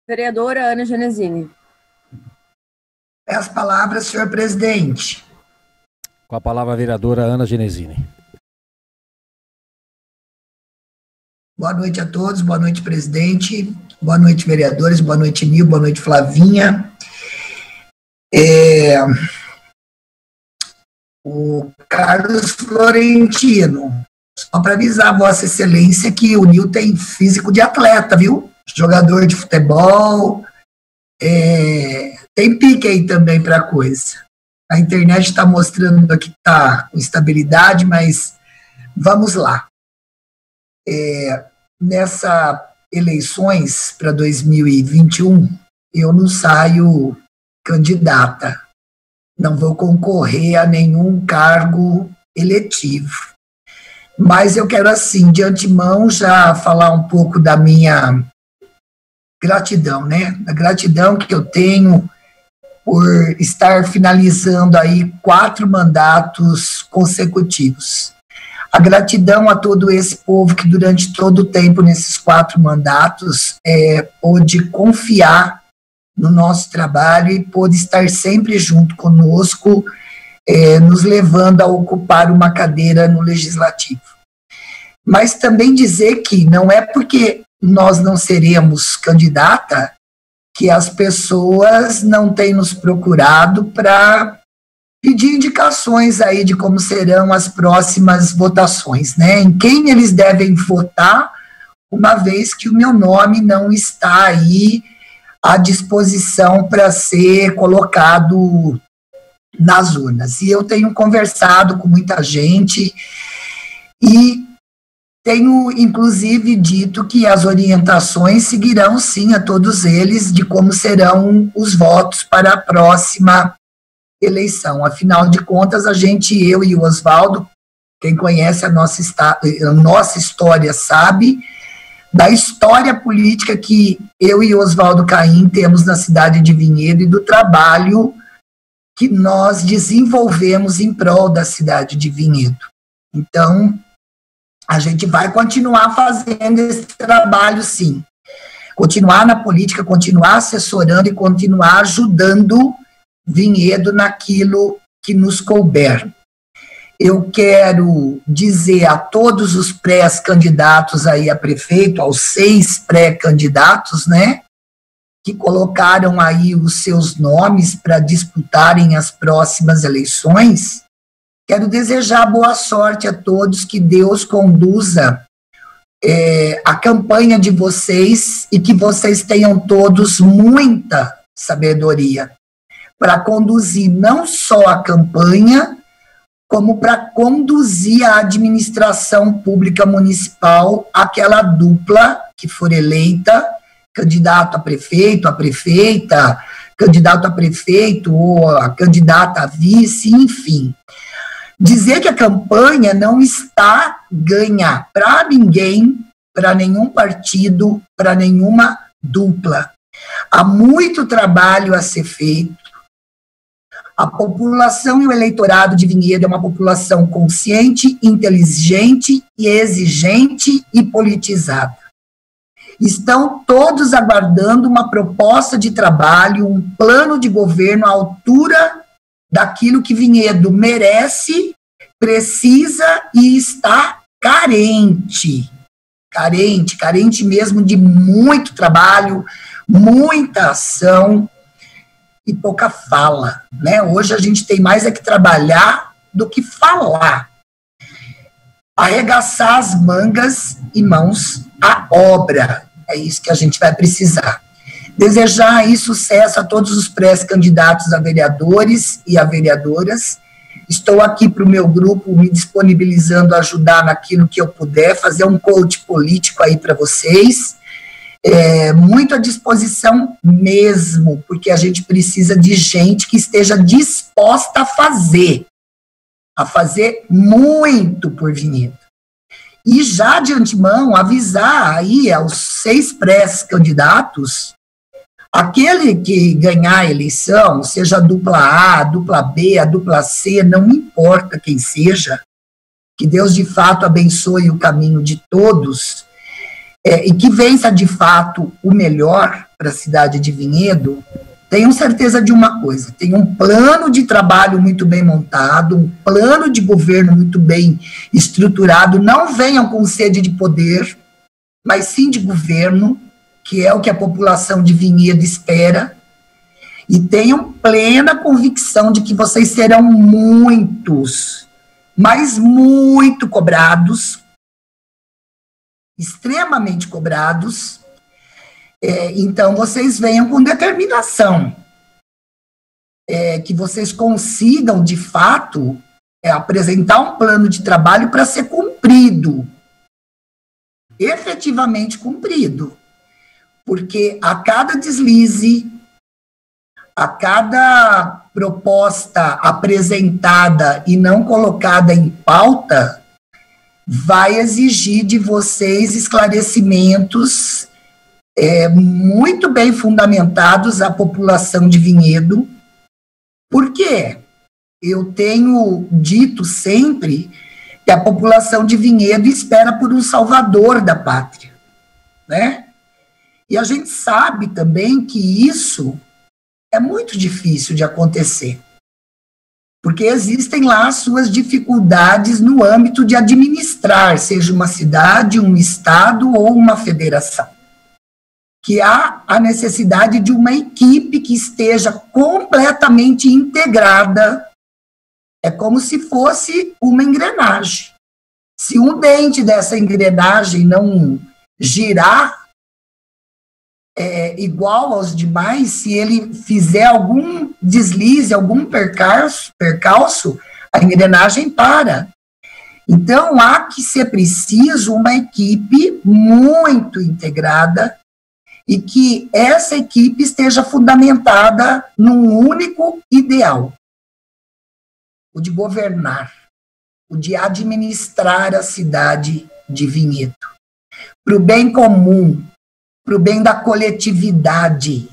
Vereadora Ana Genesini. As palavras, senhor presidente. Com a palavra a vereadora Ana Genesini. Boa noite a todos, boa noite, presidente. Boa noite, vereadores. Boa noite, Nil. Boa noite, Flavinha. O Carlos Florentino, só para avisar a Vossa Excelência que o Nil tem físico de atleta, viu? Jogador de futebol, tem pique aí também para coisa. A internet está mostrando aqui que está com estabilidade, mas vamos lá. Nessa eleições para 2021, eu não saio candidata. Não vou concorrer a nenhum cargo eletivo. Mas eu quero, assim, de antemão, já falar um pouco da minha gratidão, né? A gratidão que eu tenho por estar finalizando aí 4 mandatos consecutivos. A gratidão a todo esse povo que durante todo o tempo, nesses 4 mandatos, pôde confiar no nosso trabalho e pôde estar sempre junto conosco, nos levando a ocupar uma cadeira no Legislativo. Mas também dizer que não é porque nós não seremos candidata que as pessoas não têm nos procurado para pedir indicações aí de como serão as próximas votações, né? Em quem eles devem votar, uma vez que o meu nome não está aí à disposição para ser colocado nas urnas. E eu tenho conversado com muita gente e tenho, inclusive, dito que as orientações seguirão, sim, a todos eles de como serão os votos para a próxima eleição. Afinal de contas, eu e o Oswaldo, quem conhece a nossa história sabe da história política que eu e Oswaldo Caim temos na cidade de Vinhedo e do trabalho que nós desenvolvemos em prol da cidade de Vinhedo. Então, a gente vai continuar fazendo esse trabalho, sim. Continuar na política, continuar assessorando e continuar ajudando Vinhedo naquilo que nos couber. Eu quero dizer a todos os pré-candidatos aí a prefeito, aos 6 pré-candidatos, né, que colocaram aí os seus nomes para disputarem as próximas eleições, quero desejar boa sorte a todos, que Deus conduza a campanha de vocês e que vocês tenham todos muita sabedoria para conduzir não só a campanha, como para conduzir a administração pública municipal, aquela dupla que for eleita, candidato a prefeito, a prefeita, candidato a prefeito ou a candidata a vice, enfim. Dizer que a campanha não está ganha para ninguém, para nenhum partido, para nenhuma dupla. Há muito trabalho a ser feito. A população e o eleitorado de Vinhedo é uma população consciente, inteligente e exigente e politizada. Estão todos aguardando uma proposta de trabalho, um plano de governo à altura daquilo que Vinhedo merece, precisa e está carente. Carente mesmo de muito trabalho, muita ação e pouca fala, né? Hoje a gente tem mais que trabalhar do que falar. Arregaçar as mangas e mãos à obra. É isso que a gente vai precisar. Desejar aí sucesso a todos os pré-candidatos a vereadores e a vereadoras. Estou aqui para o meu grupo me disponibilizando a ajudar naquilo que eu puder, fazer um coach político aí para vocês. Muito à disposição mesmo, porque a gente precisa de gente que esteja disposta a fazer muito por Vinhedo. E já de antemão avisar aí aos 6 pré-candidatos, aquele que ganhar a eleição, seja a dupla A, a dupla B, a dupla C, não importa quem seja, que Deus de fato abençoe o caminho de todos, e que vença de fato o melhor para a cidade de Vinhedo. Tenho certeza de uma coisa: tem um plano de trabalho muito bem montado, um plano de governo muito bem estruturado. Não venham com sede de poder, mas sim de governo, que é o que a população de Vinhedo espera, e tenham plena convicção de que vocês serão muitos, mas muito cobrados, extremamente cobrados. Então, vocês venham com determinação, que vocês consigam, de fato, apresentar um plano de trabalho para ser cumprido, efetivamente cumprido, porque a cada deslize, a cada proposta apresentada e não colocada em pauta, vai exigir de vocês esclarecimentos muito bem fundamentados à população de Vinhedo. Por quê? Eu tenho dito sempre que a população de Vinhedo espera por um salvador da pátria, né? E a gente sabe também que isso é muito difícil de acontecer, porque existem lá as suas dificuldades no âmbito de administrar, seja uma cidade, um estado ou uma federação, que há a necessidade de uma equipe que esteja completamente integrada. É como se fosse uma engrenagem. Se um dente dessa engrenagem não girar igual aos demais, se ele fizer algum deslize, algum percalço, a engrenagem para. Então, há que ser preciso uma equipe muito integrada e que essa equipe esteja fundamentada num único ideal: o de governar, o de administrar a cidade de Vinhedo, para o bem comum, para o bem da coletividade,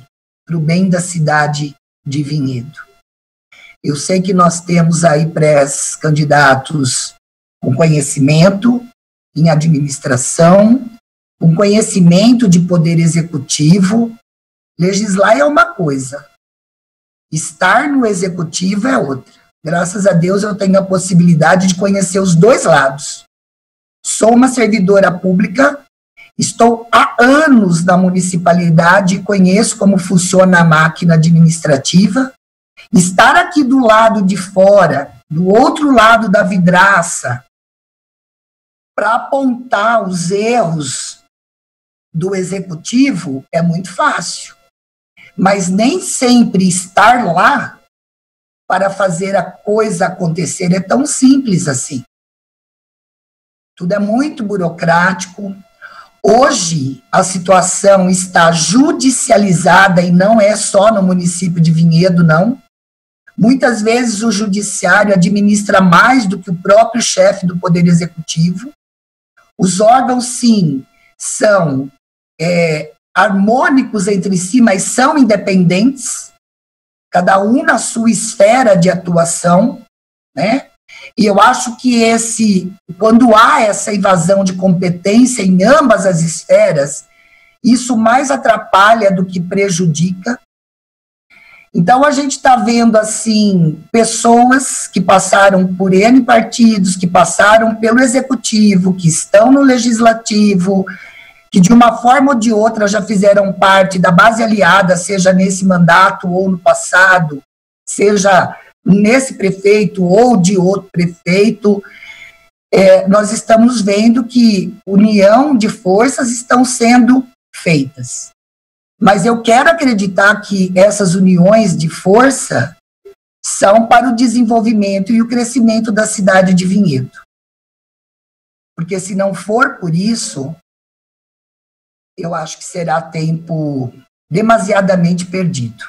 para o bem da cidade de Vinhedo. Eu sei que nós temos aí pré-candidatos com conhecimento em administração, com conhecimento de poder executivo. Legislar é uma coisa, estar no executivo é outra. Graças a Deus eu tenho a possibilidade de conhecer os dois lados. Sou uma servidora pública, estou há anos na municipalidade, conheço como funciona a máquina administrativa. Estar aqui do lado de fora, do outro lado da vidraça, para apontar os erros do executivo é muito fácil. Mas nem sempre estar lá para fazer a coisa acontecer é tão simples assim. Tudo é muito burocrático. Hoje, a situação está judicializada e não é só no município de Vinhedo, não. Muitas vezes o judiciário administra mais do que o próprio chefe do Poder Executivo. Os órgãos, sim, são harmônicos entre si, mas são independentes, cada um na sua esfera de atuação, né? E eu acho que quando há essa invasão de competência em ambas as esferas, isso mais atrapalha do que prejudica. Então, a gente está vendo, assim, pessoas que passaram por N partidos, que passaram pelo Executivo, que estão no Legislativo, que de uma forma ou de outra já fizeram parte da base aliada, seja nesse mandato ou no passado, seja nesse prefeito ou de outro prefeito. Nós estamos vendo que união de forças estão sendo feitas. Mas eu quero acreditar que essas uniões de força são para o desenvolvimento e o crescimento da cidade de Vinhedo. Porque se não for por isso, eu acho que será tempo demasiadamente perdido.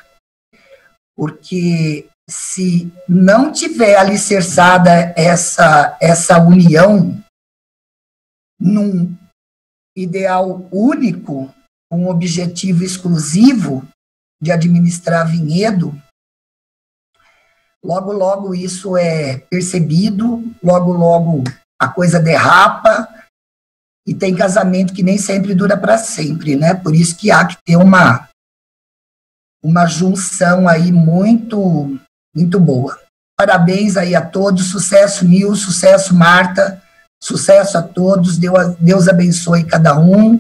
Porque se não tiver alicerçada essa união num ideal único, um objetivo exclusivo de administrar Vinhedo, logo, logo isso é percebido, logo, logo a coisa derrapa, e tem casamento que nem sempre dura para sempre, né? Por isso que há que ter uma junção aí muito, muito boa. Parabéns aí a todos, sucesso Nil, sucesso Marta, sucesso a todos, Deus abençoe cada um.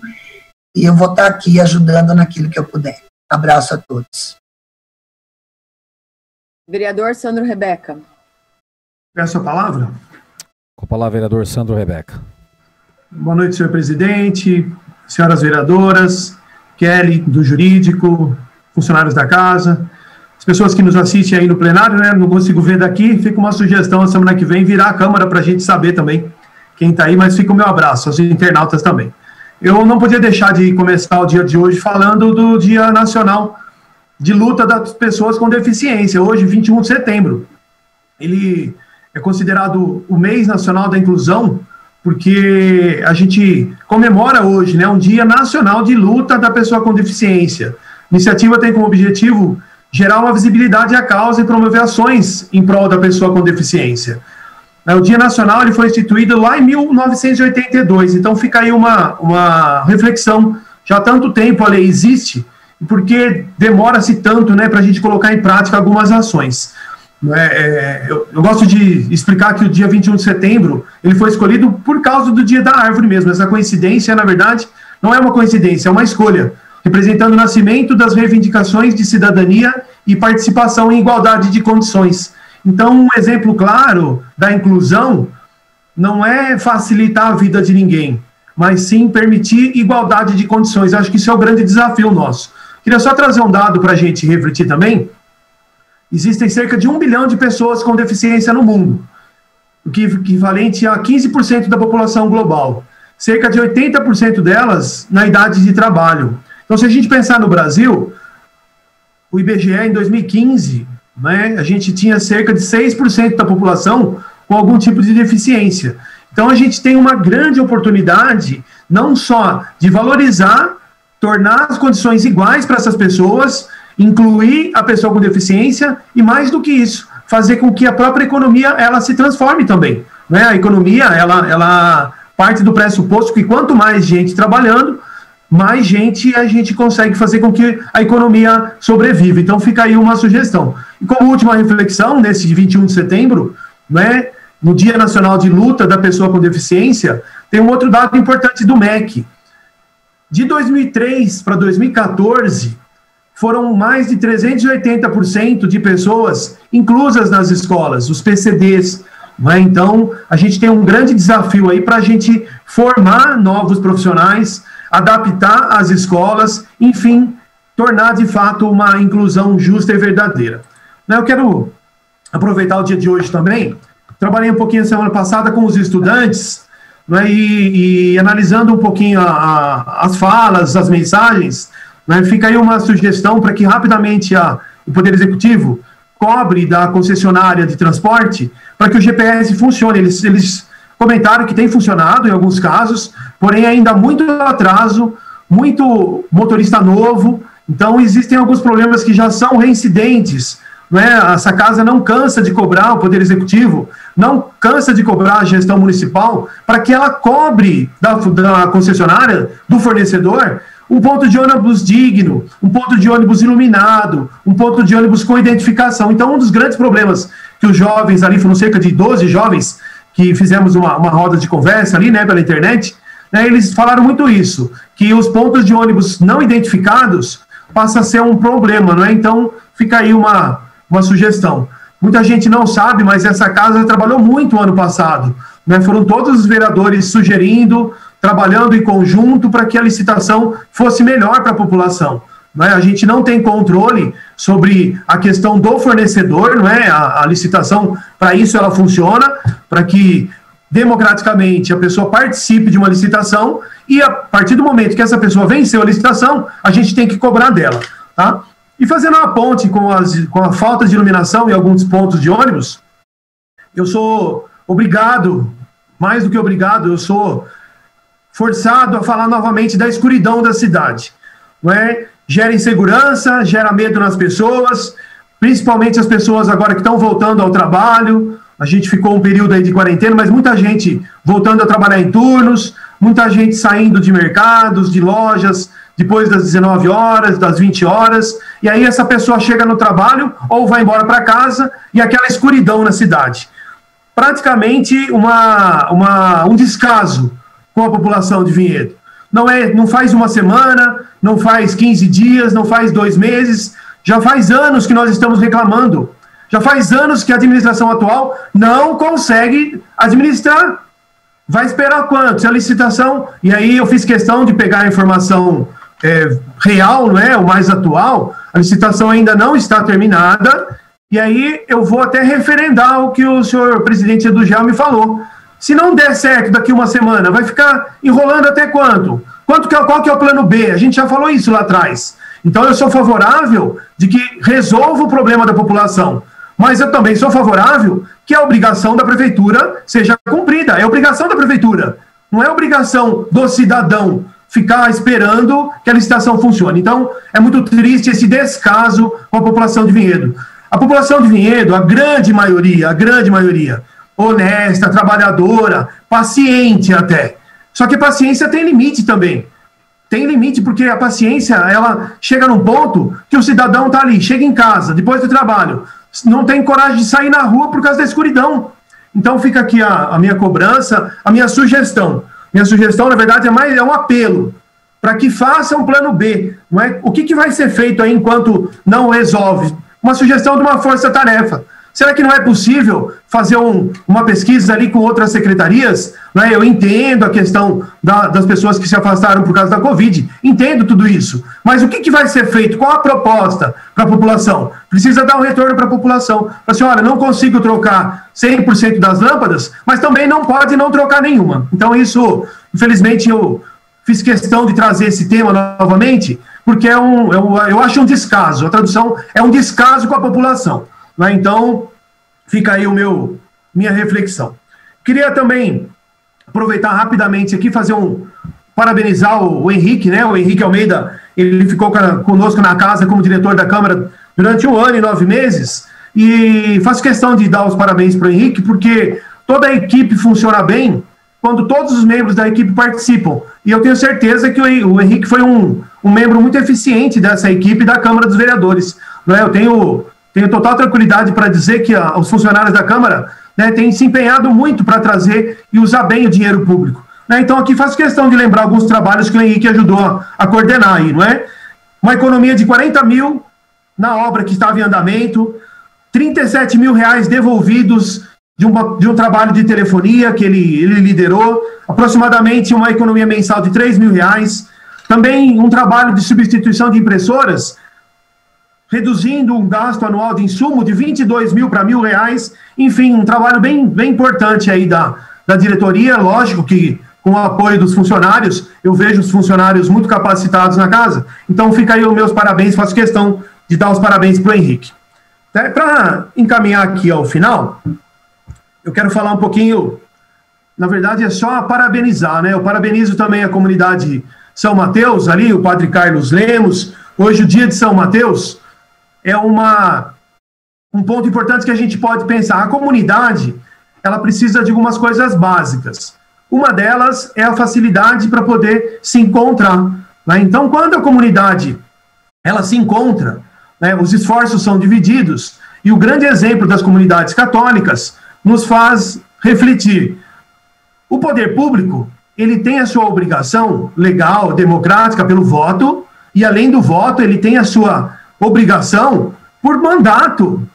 e eu vou estar aqui ajudando naquilo que eu puder. Abraço a todos. Vereador Sandro Rebeca. Peço a palavra. Com a palavra, vereador Sandro Rebeca. Boa noite, senhor presidente, senhoras vereadoras, Kelly, do jurídico, funcionários da casa, as pessoas que nos assistem aí no plenário, né? Não consigo ver daqui, fica uma sugestão a semana que vem virar a câmera para a gente saber também quem está aí, mas fica o meu abraço, aos internautas também. Eu não podia deixar de começar o dia de hoje falando do Dia Nacional de Luta das Pessoas com Deficiência, hoje, 21 de setembro. Ele é considerado o mês nacional da inclusão, porque a gente comemora hoje, né, um Dia Nacional de Luta da Pessoa com Deficiência. A iniciativa tem como objetivo gerar uma visibilidade à causa e promover ações em prol da pessoa com deficiência. O Dia Nacional ele foi instituído lá em 1982, então fica aí uma reflexão. Já há tanto tempo a lei existe, porque demora-se tanto, né, para a gente colocar em prática algumas ações. Eu gosto de explicar que o dia 21 de setembro ele foi escolhido por causa do Dia da Árvore mesmo. Essa coincidência, na verdade, não é uma coincidência, é uma escolha, representando o nascimento das reivindicações de cidadania e participação em igualdade de condições. Então, um exemplo claro da inclusão não é facilitar a vida de ninguém, mas sim permitir igualdade de condições. Acho que isso é o grande desafio nosso. Queria só trazer um dado para a gente refletir também. Existem cerca de 1 bilhão de pessoas com deficiência no mundo, o que é equivalente a 15% da população global. Cerca de 80% delas na idade de trabalho. Então, se a gente pensar no Brasil, o IBGE, em 2015, né, a gente tinha cerca de 6% da população com algum tipo de deficiência. Então, a gente tem uma grande oportunidade, não só de valorizar, tornar as condições iguais para essas pessoas, incluir a pessoa com deficiência e, mais do que isso, fazer com que a própria economia ela se transforme também. Né? A economia ela parte do pressuposto que quanto mais gente trabalhando, mais gente a gente consegue fazer com que a economia sobreviva. Então fica aí uma sugestão. E como última reflexão, nesse 21 de setembro, né, no Dia Nacional de Luta da Pessoa com Deficiência, tem um outro dado importante do MEC. De 2003 para 2014, foram mais de 380% de pessoas inclusas nas escolas, os PCDs. Né? Então, a gente tem um grande desafio aí para a gente formar novos profissionais, adaptar as escolas, enfim, tornar de fato uma inclusão justa e verdadeira. Eu quero aproveitar o dia de hoje também, trabalhei um pouquinho na semana passada com os estudantes, né, e analisando um pouquinho as falas, as mensagens, né, fica aí uma sugestão para que rapidamente o Poder Executivo cobre da concessionária de transporte para que o GPS funcione. Eles comentaram que tem funcionado em alguns casos, porém ainda muito atraso, muito motorista novo, então existem alguns problemas que já são reincidentes. Né? Essa casa não cansa de cobrar o Poder Executivo, não cansa de cobrar a gestão municipal para que ela cobre da concessionária, do fornecedor, um ponto de ônibus digno, um ponto de ônibus iluminado, um ponto de ônibus com identificação. Então, um dos grandes problemas que os jovens ali, foram cerca de 12 jovens, que fizemos uma roda de conversa ali, né, pela internet, né, eles falaram muito isso, que os pontos de ônibus não identificados passa a ser um problema, não é? Então, fica aí uma sugestão. Muita gente não sabe, mas essa casa trabalhou muito ano passado, né? Foram todos os vereadores sugerindo, trabalhando em conjunto para que a licitação fosse melhor para a população. Né? A gente não tem controle sobre a questão do fornecedor, não é? A licitação, para isso ela funciona, para que democraticamente a pessoa participe de uma licitação e a partir do momento que essa pessoa venceu a licitação, a gente tem que cobrar dela. Tá? E fazendo uma ponte com a falta de iluminação em alguns pontos de ônibus, eu sou obrigado, mais do que obrigado, eu sou forçado a falar novamente da escuridão da cidade. Não é? Gera insegurança, gera medo nas pessoas, principalmente as pessoas agora que estão voltando ao trabalho. A gente ficou um período aí de quarentena, mas muita gente voltando a trabalhar em turnos, muita gente saindo de mercados, de lojas, depois das 19 horas, das 20 horas, e aí essa pessoa chega no trabalho ou vai embora para casa e aquela escuridão na cidade. Praticamente um descaso com a população de Vinhedo. não faz uma semana, não faz 15 dias, não faz 2 meses, já faz anos que nós estamos reclamando. Já faz anos que a administração atual não consegue administrar. Vai esperar quanto? Se a licitação... E aí eu fiz questão de pegar a informação real, não é? O mais atual. A licitação ainda não está terminada. E aí eu vou até referendar o que o senhor presidente Edugel me falou. Se não der certo daqui uma semana, vai ficar enrolando até quanto? Qual que é o plano B? A gente já falou isso lá atrás. Então eu sou favorável de que resolva o problema da população. Mas eu também sou favorável que a obrigação da prefeitura seja cumprida. É obrigação da prefeitura. Não é obrigação do cidadão ficar esperando que a licitação funcione. Então, é muito triste esse descaso com a população de Vinhedo. A população de Vinhedo, a grande maioria, honesta, trabalhadora, paciente até. Só que a paciência tem limite também. Tem limite porque a paciência, ela chega num ponto que o cidadão está ali, chega em casa, depois do trabalho, não tem coragem de sair na rua por causa da escuridão. Então fica aqui a minha cobrança, a minha sugestão. Minha sugestão, na verdade, é um apelo para que faça um plano B. Não é? O que vai ser feito aí enquanto não resolve? Uma sugestão de uma força-tarefa. Será que não é possível fazer uma pesquisa ali com outras secretarias? Não é? Eu entendo a questão das pessoas que se afastaram por causa da Covid, entendo tudo isso. Mas o que vai ser feito? Qual a proposta para a população? Precisa dar um retorno para a população. Assim, olha, não consigo trocar 100% das lâmpadas, mas também não pode não trocar nenhuma. Então isso, infelizmente, eu fiz questão de trazer esse tema novamente, porque eu acho um descaso. A tradução é um descaso com a população. Né? Então, fica aí minha reflexão. Queria também aproveitar rapidamente aqui, parabenizar o Henrique, né? O Henrique Almeida, ele ficou conosco na casa como diretor da Câmara durante 1 ano e 9 meses, e faço questão de dar os parabéns para o Henrique, porque toda a equipe funciona bem quando todos os membros da equipe participam, e eu tenho certeza que o Henrique foi um membro muito eficiente dessa equipe da Câmara dos Vereadores. Né? Eu tenho total tranquilidade para dizer que os funcionários da Câmara, né, têm se empenhado muito para trazer e usar bem o dinheiro público. Né? Então, aqui faço questão de lembrar alguns trabalhos que o Henrique ajudou a coordenar aí, não é? Uma economia de 40 mil na obra que estava em andamento, 37 mil reais devolvidos de um trabalho de telefonia que ele liderou, aproximadamente uma economia mensal de 3 mil reais, também um trabalho de substituição de impressoras, reduzindo um gasto anual de insumo de 22 mil para R$1.000, enfim, um trabalho bem importante aí da diretoria. Lógico que com o apoio dos funcionários, eu vejo os funcionários muito capacitados na casa, então fica aí os meus parabéns, faço questão de dar os parabéns para o Henrique. Para encaminhar aqui ao final, eu quero falar um pouquinho, na verdade é só parabenizar, né? Eu parabenizo também a comunidade São Mateus, ali, o Padre Carlos Lemos. Hoje, o dia de São Mateus é um ponto importante que a gente pode pensar. A comunidade, ela precisa de algumas coisas básicas. Uma delas é a facilidade para poder se encontrar. Né? Então, quando a comunidade ela se encontra, né, os esforços são divididos, e o grande exemplo das comunidades católicas nos faz refletir. O poder público, ele tem a sua obrigação legal, democrática, pelo voto, e além do voto, ele tem a sua obrigação por mandato.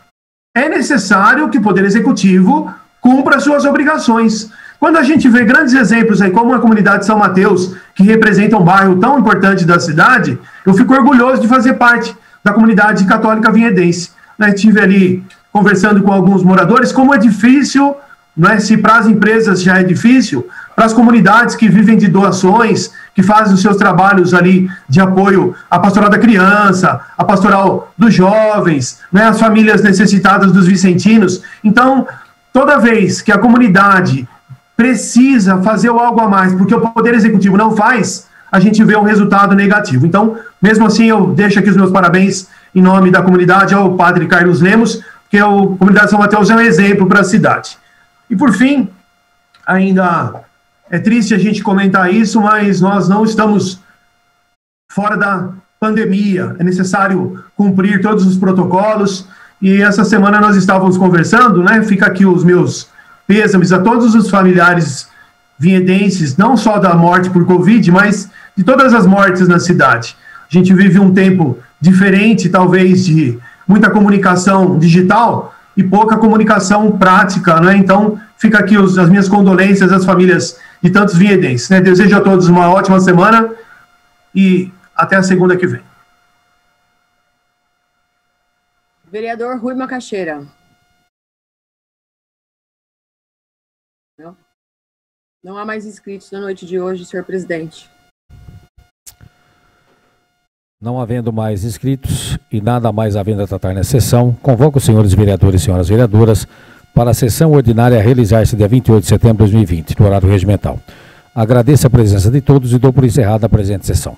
É necessário que o Poder Executivo cumpra suas obrigações. Quando a gente vê grandes exemplos aí, como a comunidade de São Mateus, que representa um bairro tão importante da cidade, eu fico orgulhoso de fazer parte da comunidade católica vinhedense. Estive ali conversando com alguns moradores, como é difícil, se para as empresas já é difícil, para as comunidades que vivem de doações, que fazem os seus trabalhos ali de apoio à pastoral da criança, à pastoral dos jovens, as famílias necessitadas dos vicentinos. Então, toda vez que a comunidade precisa fazer algo a mais, porque o Poder Executivo não faz, a gente vê um resultado negativo. Então, mesmo assim, eu deixo aqui os meus parabéns em nome da comunidade ao Padre Carlos Lemos, porque a comunidade de São Mateus é um exemplo para a cidade. E, por fim, ainda é triste a gente comentar isso, mas nós não estamos fora da pandemia. É necessário cumprir todos os protocolos. E essa semana nós estávamos conversando, fica aqui os meus pêsames a todos os familiares vinhedenses, não só da morte por Covid, mas de todas as mortes na cidade. A gente vive um tempo diferente, talvez, de muita comunicação digital e pouca comunicação prática, né? Então, fica aqui as minhas condolências às famílias de tantos vinhedenses, né? Desejo a todos uma ótima semana e até a segunda que vem. Vereador Rui Macaxeira. Não há mais inscritos na noite de hoje, senhor presidente. Não havendo mais inscritos e nada mais havendo a tratar nessa sessão, convoco os senhores vereadores e senhoras vereadoras para a sessão ordinária a realizar-se dia 28 de setembro de 2020, no horário regimental. Agradeço a presença de todos e dou por encerrada a presente sessão.